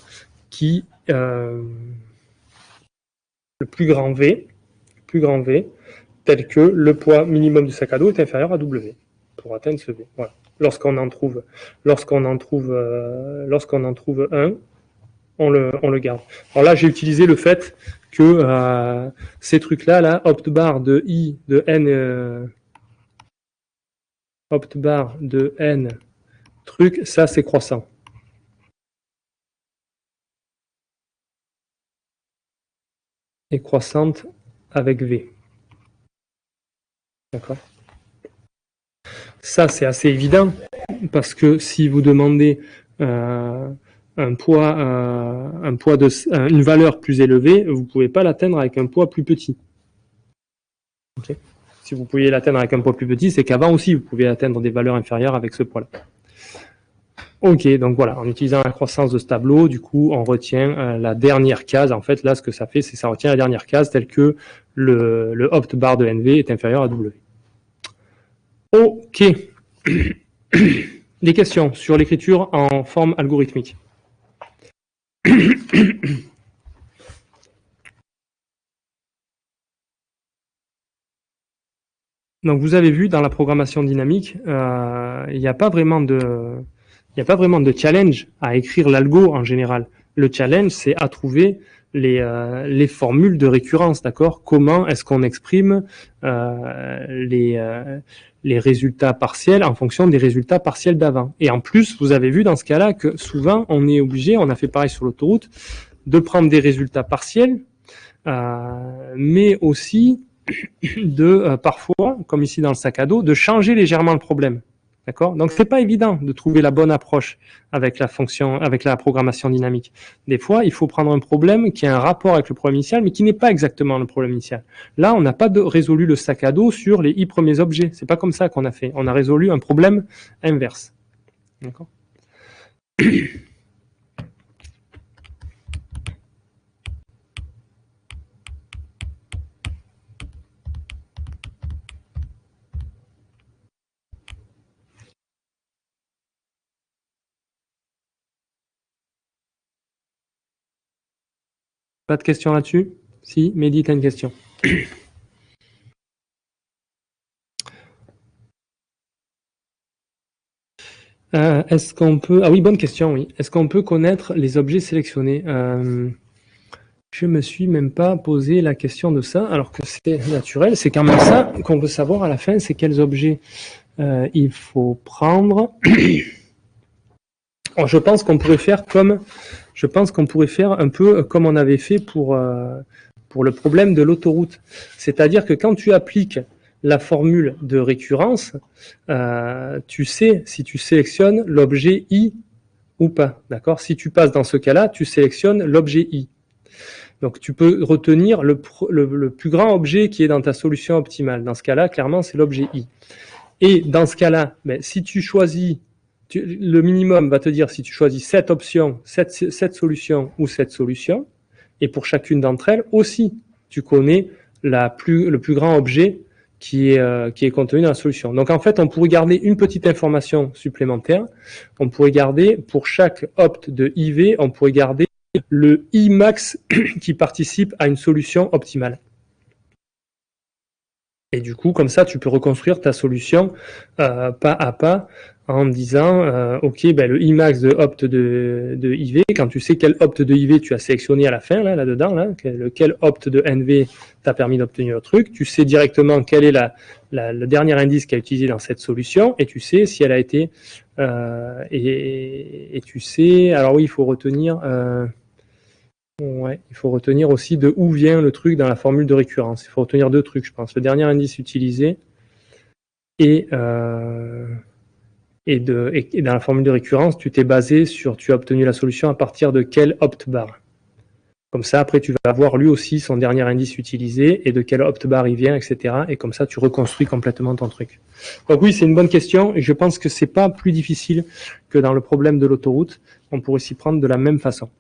qui le plus grand V, tel que le poids minimum du sac à dos est inférieur à W pour atteindre ce V. Voilà. Lorsqu'on en trouve un, on le garde. Alors là, j'ai utilisé le fait que ces trucs-là, opt-bar de I de n, opt-bar de n truc, ça c'est croissant. Et croissante avec V. D'accord. Ça, c'est assez évident, parce que si vous demandez une valeur plus élevée, vous ne pouvez pas l'atteindre avec un poids plus petit. Okay. Si vous pouviez l'atteindre avec un poids plus petit, c'est qu'avant aussi, vous pouvez atteindre des valeurs inférieures avec ce poids-là. Ok, donc voilà, en utilisant la croissance de ce tableau, du coup, on retient la dernière case. En fait, là, ce que ça fait, c'est que ça retient la dernière case telle que le opt-bar de NV est inférieur à W. Ok. Des questions sur l'écriture en forme algorithmique. Donc, vous avez vu, dans la programmation dynamique, il n'y a pas vraiment de challenge à écrire l'algo en général. Le challenge, c'est à trouver les formules de récurrence, d'accord? Comment est-ce qu'on exprime les résultats partiels en fonction des résultats partiels d'avant? Et en plus, vous avez vu dans ce cas-là que souvent, on est obligé, on a fait pareil sur l'autoroute, de prendre des résultats partiels, mais aussi de parfois, comme ici dans le sac à dos, de changer légèrement le problème. D'accord? Donc c'est pas évident de trouver la bonne approche avec la programmation dynamique. Des fois, il faut prendre un problème qui a un rapport avec le problème initial, mais qui n'est pas exactement le problème initial. Là, on n'a pas résolu le sac à dos sur les i premiers objets. C'est pas comme ça qu'on a fait. On a résolu un problème inverse. D'accord? Pas de questions là-dessus? Si, Mehdi, t'as une question. Est-ce qu'on peut... Ah oui, bonne question, oui. Est-ce qu'on peut connaître les objets sélectionnés? Je me suis même pas posé la question de ça, alors que c'est naturel. C'est quand même ça qu'on veut savoir à la fin, c'est quels objets il faut prendre. Alors, je pense qu'on pourrait faire un peu comme on avait fait pour le problème de l'autoroute. C'est-à-dire que quand tu appliques la formule de récurrence, tu sais si tu sélectionnes l'objet I ou pas. D'accord? Si tu passes dans ce cas-là, tu sélectionnes l'objet I. Donc tu peux retenir le plus grand objet qui est dans ta solution optimale. Dans ce cas-là, clairement, c'est l'objet I. Et dans ce cas-là, si tu choisis, le minimum va te dire si tu choisis cette option, cette solution ou cette solution. Et pour chacune d'entre elles aussi, tu connais le plus grand objet qui est contenu dans la solution. Donc en fait, on pourrait garder une petite information supplémentaire. On pourrait garder, pour chaque opt de IV, on pourrait garder le I max qui participe à une solution optimale. Et du coup, comme ça, tu peux reconstruire ta solution pas à pas en disant, OK, le Imax de opt de IV, quand tu sais quel opt de IV tu as sélectionné à la fin, là-dedans, quel opt de NV t'a permis d'obtenir le truc, tu sais directement quel est le dernier indice qu'a utilisé dans cette solution, et tu sais si elle a été... et tu sais... Alors oui, il faut retenir... Ouais, il faut retenir aussi de où vient le truc dans la formule de récurrence. Il faut retenir deux trucs, je pense. Le dernier indice utilisé et dans la formule de récurrence, tu t'es basé sur, tu as obtenu la solution à partir de quel opt bar. Comme ça, après, tu vas voir lui aussi son dernier indice utilisé et de quel opt-bar il vient, etc. Et comme ça, tu reconstruis complètement ton truc. Donc oui, c'est une bonne question et je pense que c'est pas plus difficile que dans le problème de l'autoroute. On pourrait s'y prendre de la même façon.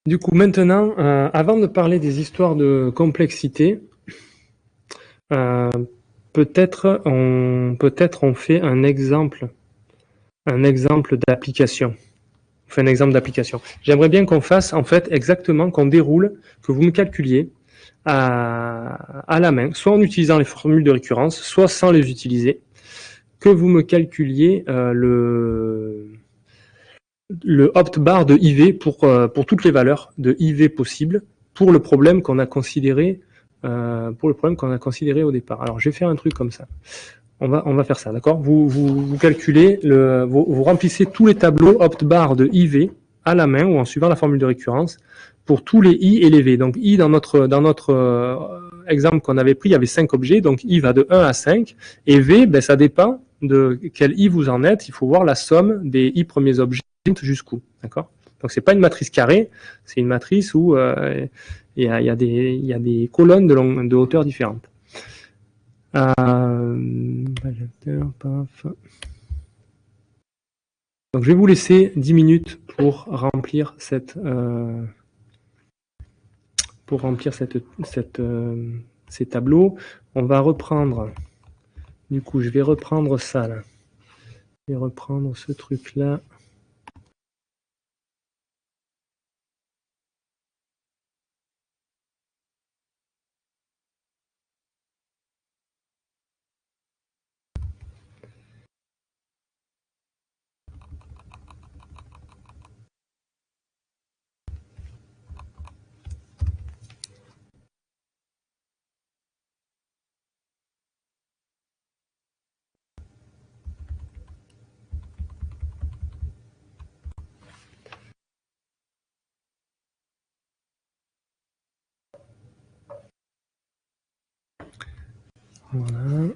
Du coup, maintenant, avant de parler des histoires de complexité, euh, peut-être on fait un exemple d'application. On fait un exemple d'application. J'aimerais bien qu'on fasse en fait exactement, qu'on déroule, que vous me calculiez à la main, soit en utilisant les formules de récurrence, soit sans les utiliser, que vous me calculiez le opt-bar de IV pour toutes les valeurs de IV possibles pour le problème qu'on a considéré au départ. Alors je vais faire un truc comme ça. On va faire ça, d'accord, vous calculez, vous remplissez tous les tableaux opt-bar de IV à la main ou en suivant la formule de récurrence pour tous les I et les V. Donc I, dans notre exemple qu'on avait pris, il y avait 5 objets, donc I va de 1 à 5, et V, ben, ça dépend de quel I vous en êtes, il faut voir la somme des I premiers objets jusqu'où, d'accord. Donc c'est pas une matrice carrée, c'est une matrice où il y a des colonnes de hauteur différentes. Donc je vais vous laisser 10 minutes pour remplir ces tableaux. On va reprendre, du coup je vais reprendre ça là. Je vais reprendre ce truc là. Voilà.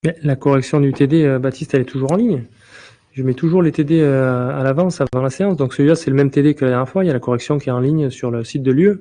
Mais la correction du TD, Baptiste, elle est toujours en ligne. Je mets toujours les TD à l'avance avant la séance. Donc celui-là, c'est le même TD que la dernière fois. Il y a la correction qui est en ligne sur le site de l'UE.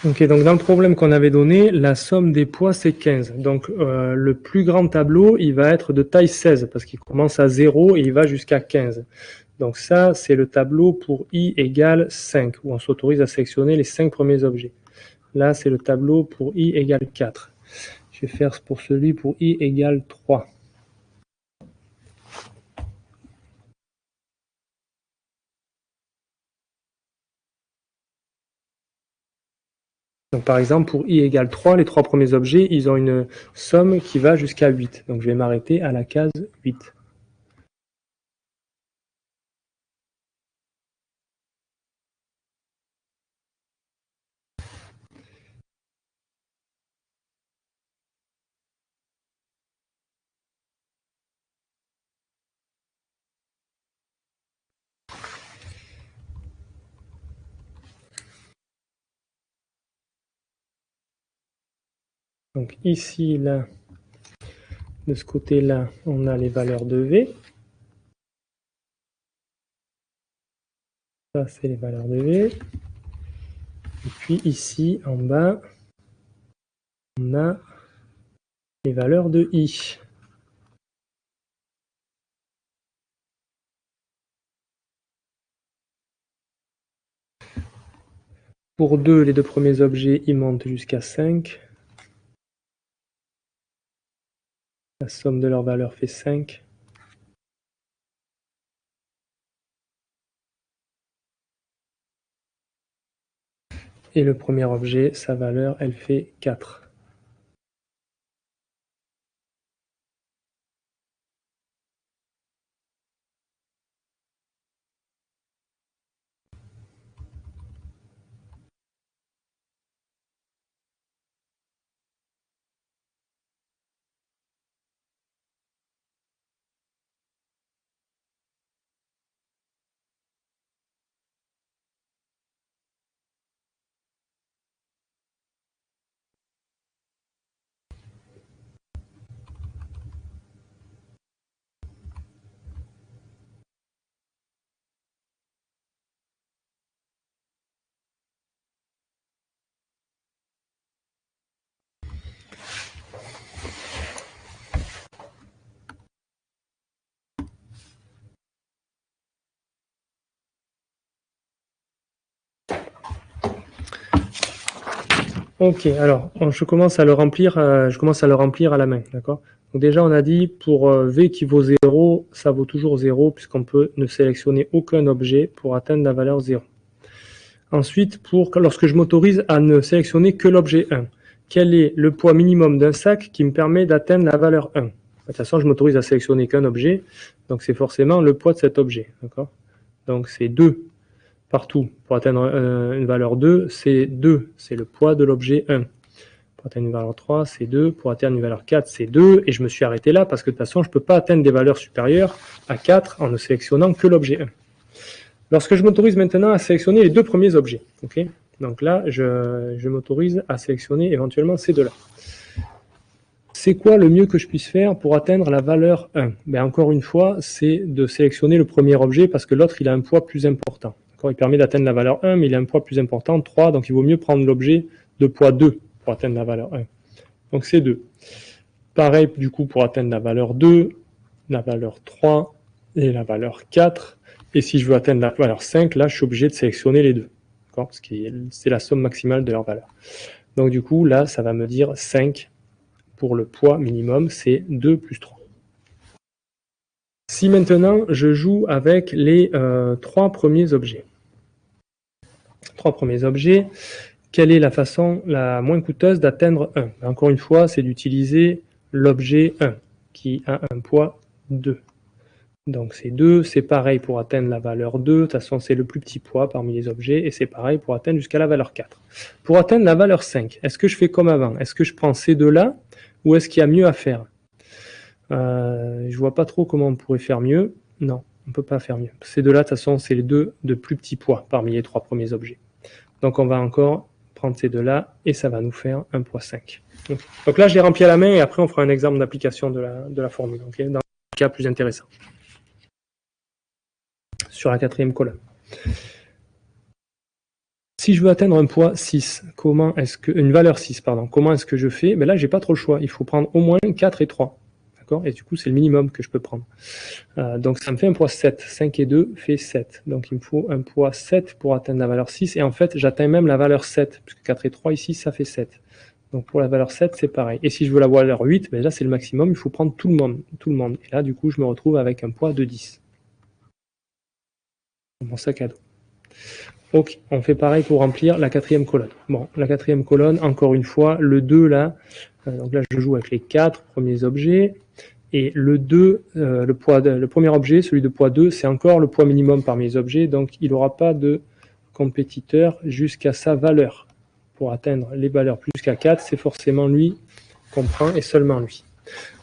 Ok, donc dans le problème qu'on avait donné, la somme des poids c'est 15. Donc le plus grand tableau, il va être de taille 16 parce qu'il commence à 0 et il va jusqu'à 15. Donc ça, c'est le tableau pour i égale 5, où on s'autorise à sélectionner les 5 premiers objets. Là, c'est le tableau pour i égale 4. Je vais faire pour celui pour i égale 3. Donc par exemple, pour i égale 3, les 3 premiers objets, ils ont une somme qui va jusqu'à 8. Donc je vais m'arrêter à la case 8. Donc ici, là, de ce côté-là, on a les valeurs de V. Ça, c'est les valeurs de V. Et puis ici, en bas, on a les valeurs de I. Pour 2, les deux premiers objets, ils montent jusqu'à 5. La somme de leurs valeurs fait 5. Et le premier objet, sa valeur, elle fait 4. Ok, alors je commence à le remplir à la main, d'accord? Donc déjà, on a dit pour V qui vaut 0, ça vaut toujours 0 puisqu'on peut ne sélectionner aucun objet pour atteindre la valeur 0. Ensuite, lorsque je m'autorise à ne sélectionner que l'objet 1, quel est le poids minimum d'un sac qui me permet d'atteindre la valeur 1? De toute façon, je m'autorise à sélectionner qu'un objet, donc c'est forcément le poids de cet objet, d'accord? Donc c'est 2 partout. Pour atteindre une valeur 2, c'est 2, c'est le poids de l'objet 1. Pour atteindre une valeur 3, c'est 2. Pour atteindre une valeur 4, c'est 2. Et je me suis arrêté là parce que de toute façon, je ne peux pas atteindre des valeurs supérieures à 4 en ne sélectionnant que l'objet 1. Lorsque je m'autorise maintenant à sélectionner les deux premiers objets, okay, donc là, je m'autorise à sélectionner éventuellement ces deux-là. C'est quoi le mieux que je puisse faire pour atteindre la valeur 1? Ben, encore une fois, c'est de sélectionner le premier objet parce que l'autre, il a un poids plus important. Il permet d'atteindre la valeur 1, mais il a un poids plus important, 3, donc il vaut mieux prendre l'objet de poids 2 pour atteindre la valeur 1. Donc c'est 2. Pareil, du coup, pour atteindre la valeur 2, la valeur 3 et la valeur 4. Et si je veux atteindre la valeur 5, là, je suis obligé de sélectionner les deux. Parce que c'est la somme maximale de leur valeur. Donc du coup, là, ça va me dire 5 pour le poids minimum, c'est 2 plus 3. Si maintenant, je joue avec les 3 premiers objets. 3 premiers objets, quelle est la façon la moins coûteuse d'atteindre 1? Encore une fois, c'est d'utiliser l'objet 1, qui a un poids 2. Donc c'est 2, c'est pareil pour atteindre la valeur 2, de toute façon c'est le plus petit poids parmi les objets, et c'est pareil pour atteindre jusqu'à la valeur 4. Pour atteindre la valeur 5, est-ce que je fais comme avant? Est-ce que je prends ces deux-là, ou est-ce qu'il y a mieux à faire? Je vois pas trop comment on pourrait faire mieux. Non, on ne peut pas faire mieux. Ces deux-là, de toute façon, c'est les deux de plus petits poids parmi les 3 premiers objets. Donc on va encore prendre ces deux-là, et ça va nous faire un poids 5. Donc là, je les remplis à la main, et après on fera un exemple d'application de la formule, okay, dans un cas plus intéressant. Sur la 4e colonne. Si je veux atteindre un poids 6, une valeur 6, pardon, comment est-ce que je fais? Ben là, j'ai pas trop le choix. Il faut prendre au moins 4 et 3. D'accord? Et du coup, c'est le minimum que je peux prendre. Donc, ça me fait un poids 7. 5 et 2 fait 7. Donc, il me faut un poids 7 pour atteindre la valeur 6. Et en fait, j'atteins même la valeur 7, puisque 4 et 3 ici, ça fait 7. Donc, pour la valeur 7, c'est pareil. Et si je veux la valeur 8, ben là, c'est le maximum. Il faut prendre tout le monde. Et là, du coup, je me retrouve avec un poids de 10. Mon sac à dos. Ok, on fait pareil pour remplir la quatrième colonne. Bon, la quatrième colonne, encore une fois, le 2 là, donc là je joue avec les 4 premiers objets, et le 2, le premier objet, celui de poids 2, c'est encore le poids minimum parmi les objets, donc il n'aura pas de compétiteur jusqu'à sa valeur. Pour atteindre les valeurs plus qu'à 4, c'est forcément lui qu'on prend et seulement lui.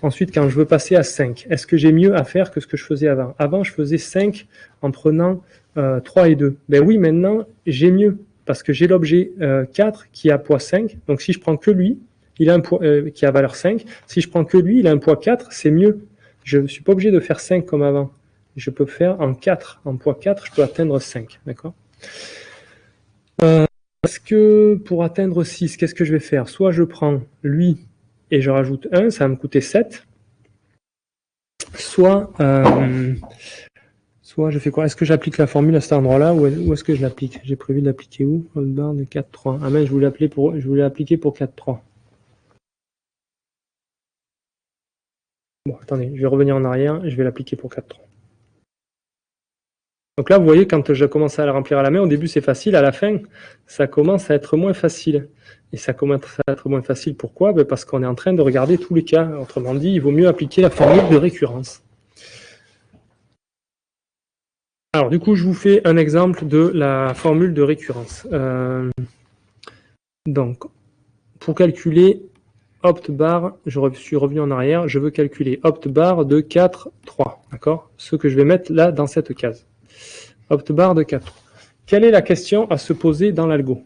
Ensuite, quand je veux passer à 5, est-ce que j'ai mieux à faire que ce que je faisais avant? Avant, je faisais 5 en prenant 3 et 2. Ben oui, maintenant, j'ai mieux, parce que j'ai l'objet 4 qui a poids 5. Donc, si je prends que lui, il a un poids qui a valeur 5. Si je prends que lui, il a un poids 4, c'est mieux. Je ne suis pas obligé de faire 5 comme avant. Je peux faire en 4. En poids 4, je peux atteindre 5. D'accord? Est-ce que pour atteindre 6, qu'est-ce que je vais faire? Soit je prends lui et je rajoute 1, ça va me coûter 7. Soit je fais quoi? Est-ce que j'applique la formule à cet endroit-là ou est-ce que je l'applique? J'ai prévu de l'appliquer où? Une barre de 4,3. Ah mais je voulais appliquer pour 4,3. Bon, attendez, je vais revenir en arrière et je vais l'appliquer pour 4,3. Donc là, vous voyez, quand je commence à la remplir à la main, au début c'est facile, à la fin, ça commence à être moins facile. Et ça commence à être moins facile, pourquoi? Ben parce qu'on est en train de regarder tous les cas. Autrement dit, il vaut mieux appliquer la formule de récurrence. Alors du coup, je vous fais un exemple de la formule de récurrence. Donc, pour calculer opt-bar, je suis revenu en arrière, je veux calculer opt-bar de 4, 3. D'accord? Ce que je vais mettre là dans cette case. Opt-bar de 4. Quelle est la question à se poser dans l'algo?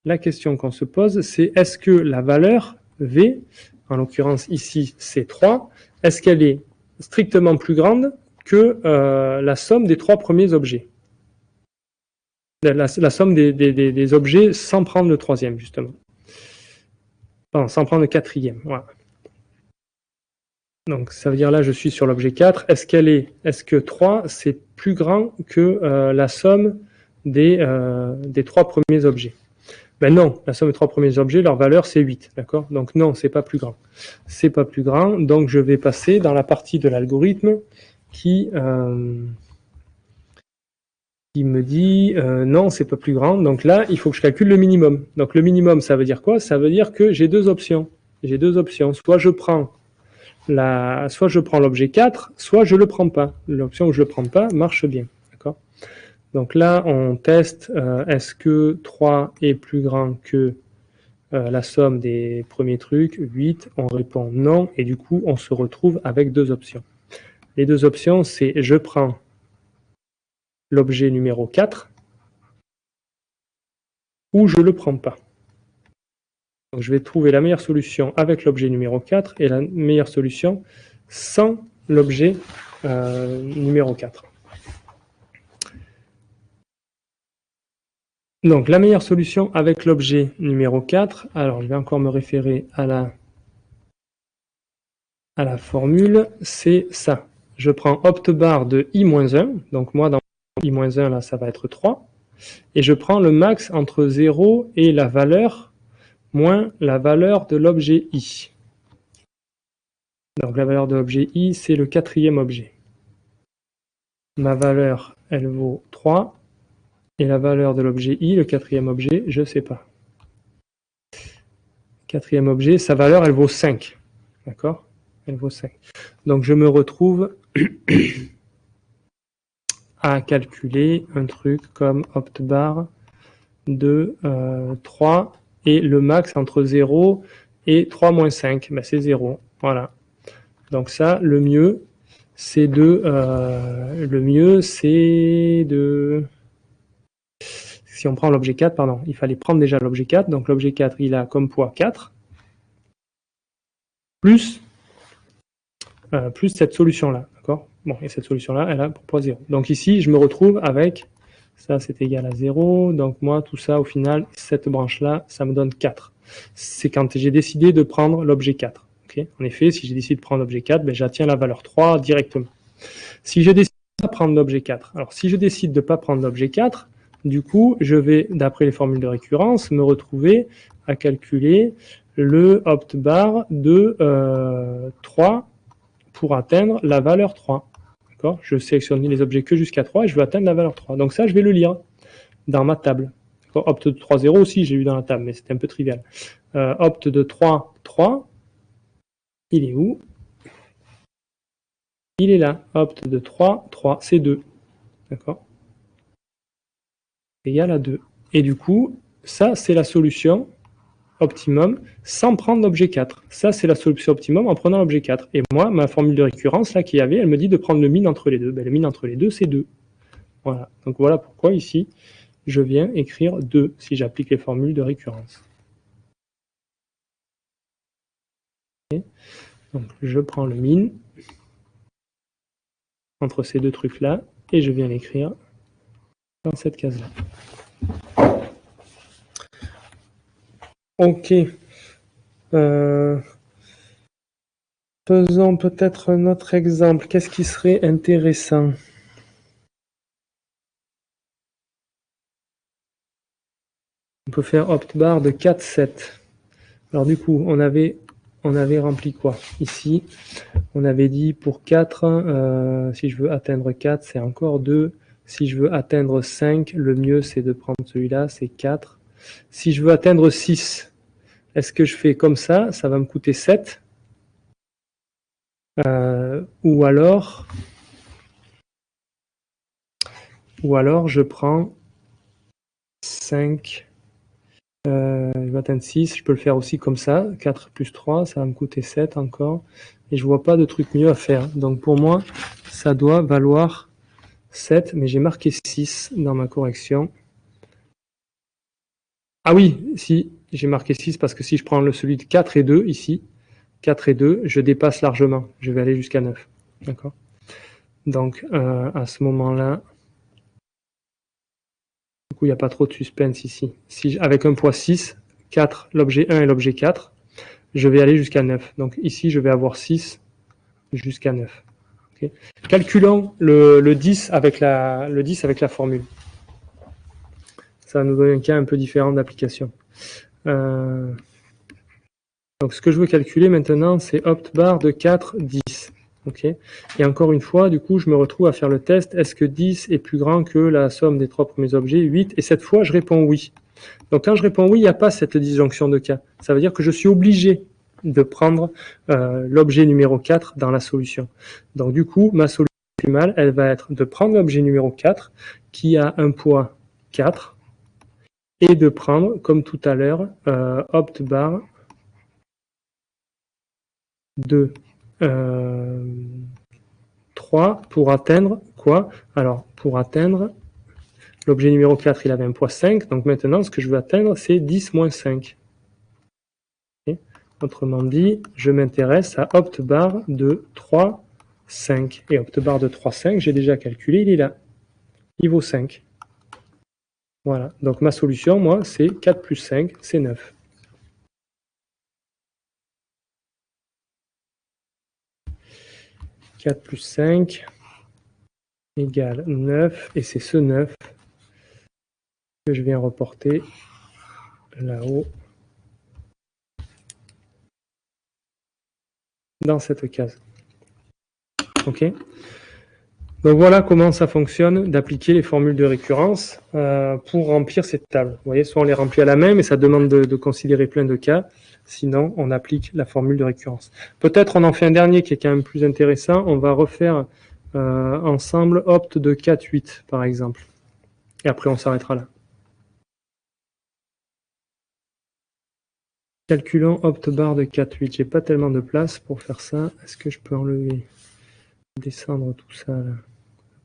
La question qu'on se pose, c'est est-ce que la valeur V, en l'occurrence ici c'est 3, est-ce qu'elle est strictement plus grande que la somme des 3 premiers objets? La somme des objets sans prendre le troisième, justement. Pardon, sans prendre le quatrième. Voilà. Donc, ça veut dire là, je suis sur l'objet 4. Est-ce que 3, c'est plus grand que la somme des 3 premiers objets? Ben non, la somme des 3 premiers objets, leur valeur, c'est 8. D'accord? Donc, non, c'est pas plus grand. C'est pas plus grand. Donc, je vais passer dans la partie de l'algorithme qui me dit non, c'est pas plus grand. Donc là, il faut que je calcule le minimum. Donc le minimum, ça veut dire quoi? Ça veut dire que j'ai deux options. J'ai deux options. Soit je prends l'objet 4, soit je le prends pas. L'option où je le prends pas marche bien. D'accord? Donc là, on teste est-ce que 3 est plus grand que la somme des premiers trucs, 8, on répond non, et du coup, on se retrouve avec deux options. Les deux options, c'est je prends l'objet numéro 4 ou je ne le prends pas. Donc, je vais trouver la meilleure solution avec l'objet numéro 4 et la meilleure solution sans l'objet numéro 4. Donc, la meilleure solution avec l'objet numéro 4, alors je vais encore me référer à la formule, c'est ça. Je prends opt-bar de i-1, donc moi dans i-1 là ça va être 3, et je prends le max entre 0 et la valeur moins la valeur de l'objet i. Donc la valeur de l'objet i, c'est le quatrième objet. Ma valeur, elle vaut 3, et la valeur de l'objet i, le quatrième objet, je ne sais pas. Quatrième objet, sa valeur, elle vaut 5. D'accord? Elle vaut 5. Donc je me retrouve à calculer un truc comme opt-bar de 3 et le max entre 0 et 3 moins 5, ben c'est 0. Voilà. Donc ça, le mieux, c'est de... Si on prend l'objet 4, pardon, il fallait prendre déjà l'objet 4. Donc l'objet 4, il a comme poids 4, plus cette solution-là. D'accord? Bon, et cette solution-là, elle a pour poids 0. Donc ici, je me retrouve avec Ça, c'est égal à 0. Donc moi, tout ça, au final, cette branche-là, ça me donne 4. C'est quand j'ai décidé de prendre l'objet 4. Okay, en effet, si j'ai décidé de prendre l'objet 4, ben, j'attiens la valeur 3 directement. Si je décide de ne pas prendre l'objet 4, alors si je décide de ne pas prendre l'objet 4, du coup, je vais, d'après les formules de récurrence, me retrouver à calculer le opt bar de 3 pour atteindre la valeur 3. Je sélectionne les objets que jusqu'à 3 et je veux atteindre la valeur 3. Donc ça, je vais le lire dans ma table. Opt de 3, 0 aussi, j'ai eu dans la table, mais c'était un peu trivial. Opt de 3, 3. Il est où? Il est là. Opt de 3, 3, c'est 2. D'accord? Égal à 2. Et du coup, ça, c'est la solution optimum sans prendre l'objet 4. Ça, c'est la solution optimum en prenant l'objet 4. Et moi, ma formule de récurrence, là, qu'il y avait, elle me dit de prendre le min entre les deux. Ben, le min entre les deux, c'est 2. Voilà. Donc voilà pourquoi ici, je viens écrire 2 si j'applique les formules de récurrence. Okay. Donc je prends le min entre ces deux trucs-là et je viens l'écrire dans cette case-là. Ok. Faisons peut-être un autre exemple. Qu'est-ce qui serait intéressant? On peut faire opt bar de 4, 7. Alors du coup, on avait rempli quoi? Ici, on avait dit pour 4, si je veux atteindre 4, c'est encore 2. Si je veux atteindre 5, le mieux c'est de prendre celui-là, c'est 4. Si je veux atteindre 6, est-ce que je fais comme ça? Ça va me coûter 7. Ou alors je prends 5. Je vais atteindre 6. Je peux le faire aussi comme ça. 4 plus 3, ça va me coûter 7 encore. Et je vois pas de truc mieux à faire. Donc pour moi, ça doit valoir 7, mais j'ai marqué 6 dans ma correction. Ah oui, si, j'ai marqué 6 parce que si je prends celui de 4 et 2 ici, 4 et 2, je dépasse largement. Je vais aller jusqu'à 9. D'accord? Donc à ce moment-là, du coup, il n'y a pas trop de suspense ici. Si, avec un poids 6, 4, l'objet 1 et l'objet 4, je vais aller jusqu'à 9. Donc ici, je vais avoir 6 jusqu'à 9. Okay. Calculons le 10 avec la formule. Ça va nous donner un cas un peu différent d'application. Donc ce que je veux calculer maintenant, c'est opt bar de 4, 10. Okay. Et encore une fois, du coup, je me retrouve à faire le test. Est-ce que 10 est plus grand que la somme des 3 premiers objets, 8? Et cette fois, je réponds oui. Donc quand je réponds oui, il n'y a pas cette disjonction de cas. Ça veut dire que je suis obligé de prendre l'objet numéro 4 dans la solution. Donc du coup, ma solution optimale, elle va être de prendre l'objet numéro 4 qui a un poids 4 et de prendre, comme tout à l'heure, opt bar de 3 pour atteindre quoi? Alors, pour atteindre l'objet numéro 4, il avait un poids 5, donc maintenant, ce que je veux atteindre, c'est 10 moins 5. Okay. Autrement dit, je m'intéresse à opt bar de 3, 5. Et opt bar de 3, 5, j'ai déjà calculé, il est là. Il vaut 5. Voilà, donc ma solution, moi, c'est 4 plus 5, c'est 9. « 4 plus 5 égale 9, et c'est ce 9 que je viens reporter là-haut dans cette case. Ok. Donc voilà comment ça fonctionne d'appliquer les formules de récurrence pour remplir cette table. Vous voyez, soit on les remplit à la main, mais ça demande de considérer plein de cas. Sinon, on applique la formule de récurrence. Peut-être on en fait un dernier qui est quand même plus intéressant. On va refaire ensemble opt de 4, 8 par exemple. Et après, on s'arrêtera là. Calculons opt bar de 4, 8. J'ai pas tellement de place pour faire ça. Est-ce que je peux enlever, descendre tout ça là?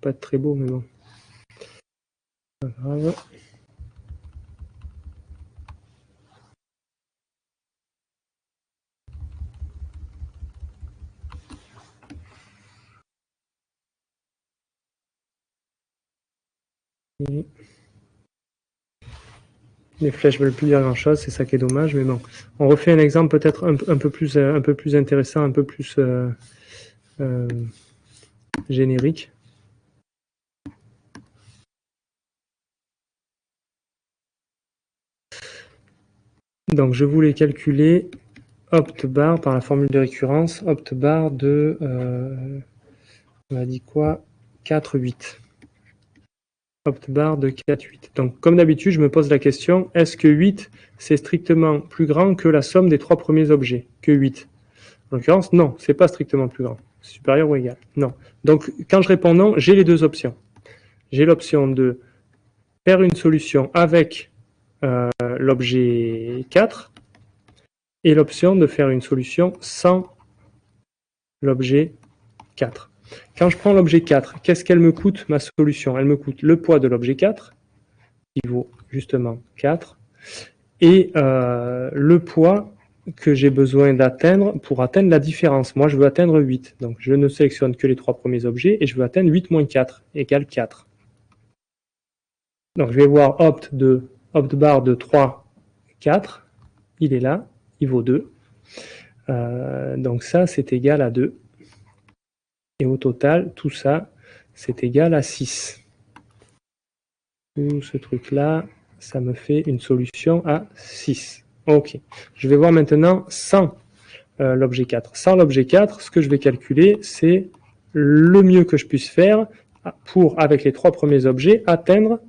Ça va pas être très beau, mais bon. Pas grave. Et les flèches veulent plus dire grand chose, c'est ça qui est dommage, mais bon. On refait un exemple peut-être un peu plus intéressant, un peu plus générique. Donc je voulais calculer opt bar par la formule de récurrence, opt bar de, on a dit quoi, 4, 8. Opt bar de 4, 8. Donc comme d'habitude, je me pose la question, est-ce que 8, c'est strictement plus grand que la somme des trois premiers objets, que 8? En l'occurrence, non, c'est pas strictement plus grand. Supérieur ou égal, non. Donc quand je réponds non, j'ai les deux options. J'ai l'option de faire une solution avec l'objet 4, et l'option de faire une solution sans l'objet 4. Quand je prends l'objet 4, qu'est-ce qu'elle me coûte, ma solution? Elle me coûte le poids de l'objet 4, qui vaut justement 4, et le poids que j'ai besoin d'atteindre pour atteindre la différence. Moi, je veux atteindre 8. Donc, je ne sélectionne que les trois premiers objets, et je veux atteindre 8 moins 4, égale 4. Donc, je vais voir opt bar de 3, 4. Il est là, il vaut 2. Donc ça, c'est égal à 2. Et au total, tout ça, c'est égal à 6. Tout ce truc-là, ça me fait une solution à 6. Ok. Je vais voir maintenant sans l'objet 4. Sans l'objet 4, ce que je vais calculer, c'est le mieux que je puisse faire pour, avec les trois premiers objets, atteindre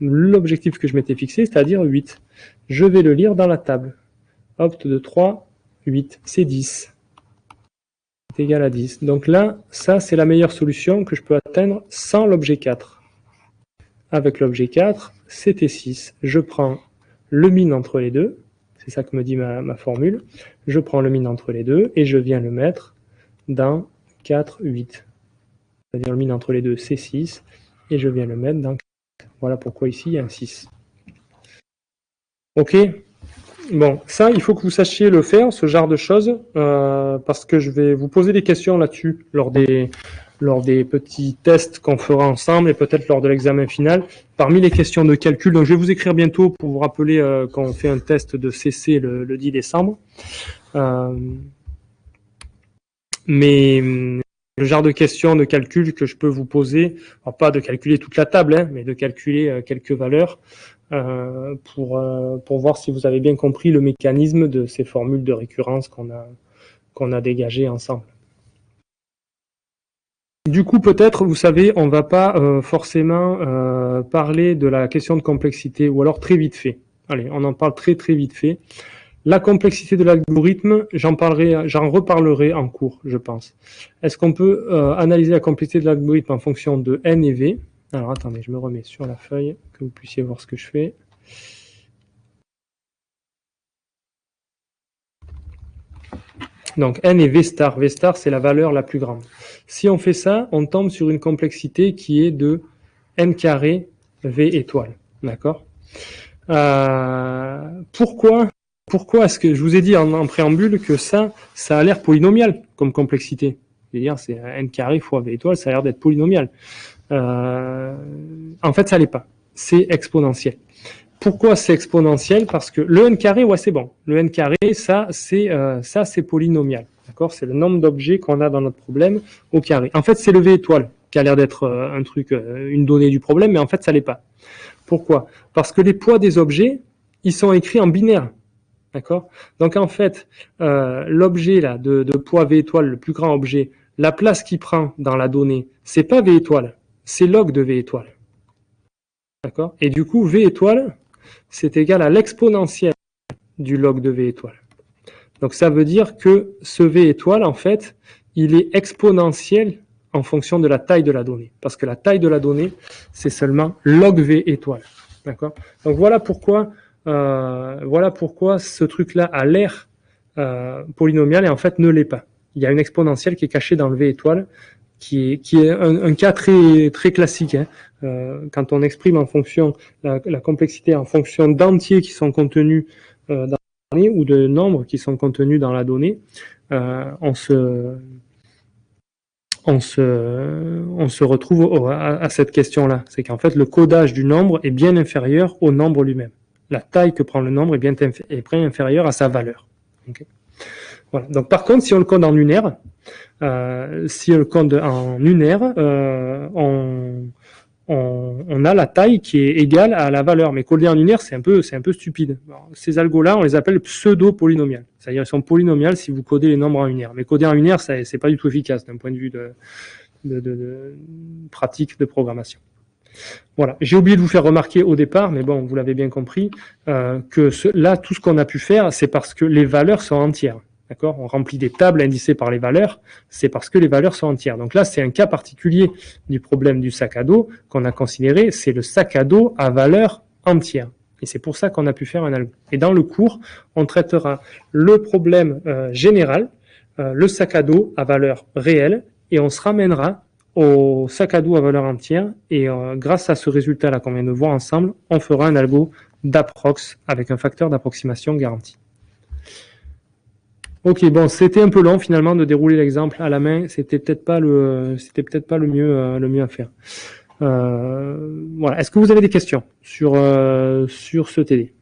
l'objectif que je m'étais fixé, c'est-à-dire 8. Je vais le lire dans la table. Opt de 3, 8, c'est 10. C'est égal à 10. Donc là, ça, c'est la meilleure solution que je peux atteindre sans l'objet 4. Avec l'objet 4, c'était 6. Je prends le min entre les deux. C'est ça que me dit ma formule. Je prends le min entre les deux et je viens le mettre dans 4, 8. C'est-à-dire le min entre les deux, c'est 6. Et je viens le mettre dans 4. Voilà pourquoi ici, il y a un 6. OK. Bon, ça, il faut que vous sachiez le faire, ce genre de choses, parce que je vais vous poser des questions là-dessus lors des petits tests qu'on fera ensemble et peut-être lors de l'examen final. Parmi les questions de calcul, donc je vais vous écrire bientôt pour vous rappeler quand on fait un test de CC le 10 décembre. Mais le genre de questions de calcul que je peux vous poser, alors pas de calculer toute la table, hein, mais de calculer quelques valeurs, pour voir si vous avez bien compris le mécanisme de ces formules de récurrence qu'on a dégagées ensemble. Du coup, peut-être, vous savez, on ne va pas forcément parler de la question de complexité, ou alors très vite fait. Allez, on en parle très très vite fait. La complexité de l'algorithme, j'en reparlerai en cours, je pense. Est-ce qu'on peut analyser la complexité de l'algorithme en fonction de n et v? Alors attendez, je me remets sur la feuille, que vous puissiez voir ce que je fais. Donc n et v star. V star, c'est la valeur la plus grande. Si on fait ça, on tombe sur une complexité qui est de n carré v étoile. D'accord? Pourquoi est-ce que je vous ai dit en préambule que ça a l'air polynomial comme complexité? C'est-à-dire, c'est n carré fois v étoile, ça a l'air d'être polynomial. En fait, ça l'est pas. C'est exponentiel. Pourquoi c'est exponentiel? Parce que le n carré, ouais, c'est bon. Le n carré, ça, c'est polynomial. D'accord? C'est le nombre d'objets qu'on a dans notre problème au carré. En fait, c'est le v étoile qui a l'air d'être un truc, une donnée du problème, mais en fait, ça l'est pas. Pourquoi? Parce que les poids des objets, ils sont écrits en binaire. D'accord? Donc en fait, l'objet là de poids v étoile, le plus grand objet, la place qu'il prend dans la donnée, c'est pas v étoile, c'est log de v étoile. D'accord? Et du coup, v étoile, c'est égal à l'exponentielle du log de v étoile. Donc ça veut dire que ce v étoile, en fait, il est exponentiel en fonction de la taille de la donnée. Parce que la taille de la donnée, c'est seulement log v étoile. D'accord? Donc voilà pourquoi ce truc-là a l'air polynomial et en fait ne l'est pas. Il y a une exponentielle qui est cachée dans le v étoile, qui est un cas très, très classique. Hein. Quand on exprime en fonction la complexité en fonction d'entiers qui sont contenus dans la donnée ou de nombres qui sont contenus dans la donnée, on on se retrouve à cette question-là. C'est qu'en fait, le codage du nombre est bien inférieur au nombre lui-même. La taille que prend le nombre est bien inférieure à sa valeur. Okay. Voilà. Donc, par contre, si on le code en unaire, on a la taille qui est égale à la valeur. Mais coder en unaire, c'est un peu stupide. Alors, ces algos-là, on les appelle pseudo-polynomiales. C'est-à-dire, ils sont polynomiales si vous codez les nombres en unaire. Mais coder en unaire, c'est pas du tout efficace d'un point de vue de pratique de programmation. Voilà. J'ai oublié de vous faire remarquer au départ, mais bon, vous l'avez bien compris, que là, tout ce qu'on a pu faire, c'est parce que les valeurs sont entières. D'accord ? On remplit des tables indicées par les valeurs, c'est parce que les valeurs sont entières. Donc là, c'est un cas particulier du problème du sac à dos qu'on a considéré, c'est le sac à dos à valeur entière. Et c'est pour ça qu'on a pu faire un algo. Et dans le cours, on traitera le problème général, le sac à dos à valeur réelle, et on se ramènera au sac à dos à valeur entière. Et grâce à ce résultat-là qu'on vient de voir ensemble, on fera un algo d'approx avec un facteur d'approximation garanti. Ok, bon, c'était un peu long finalement de dérouler l'exemple à la main. C'était peut-être pas le mieux à faire. Voilà. Est-ce que vous avez des questions sur ce TD?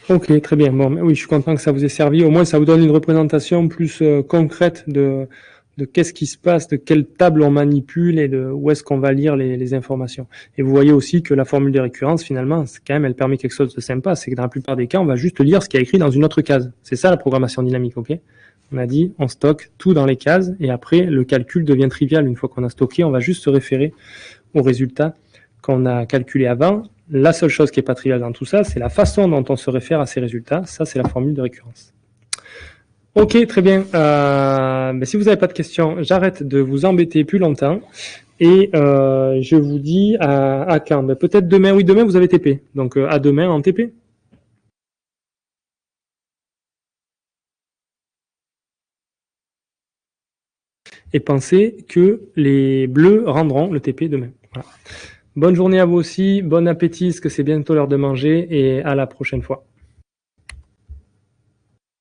Ok, très bien. Bon, oui, je suis content que ça vous ait servi. Au moins, ça vous donne une représentation plus concrète de qu'est-ce qui se passe, de quelle table on manipule et de où est-ce qu'on va lire les informations. Et vous voyez aussi que la formule de récurrence, finalement, quand même, elle permet quelque chose de sympa. C'est que dans la plupart des cas, on va juste lire ce qui est écrit dans une autre case. C'est ça la programmation dynamique, ok? On a dit, on stocke tout dans les cases et après, le calcul devient trivial. Une fois qu'on a stocké, on va juste se référer au résultat qu'on a calculé avant. La seule chose qui n'est pas triviale dans tout ça, c'est la façon dont on se réfère à ces résultats. Ça, c'est la formule de récurrence. Ok, très bien. Mais si vous n'avez pas de questions, j'arrête de vous embêter plus longtemps. Et je vous dis à quand? Mais peut-être demain. Oui, demain, vous avez TP. Donc, à demain en TP. Et pensez que les bleus rendront le TP demain. Voilà. Bonne journée à vous aussi. Bon appétit, parce que c'est bientôt l'heure de manger. Et à la prochaine fois.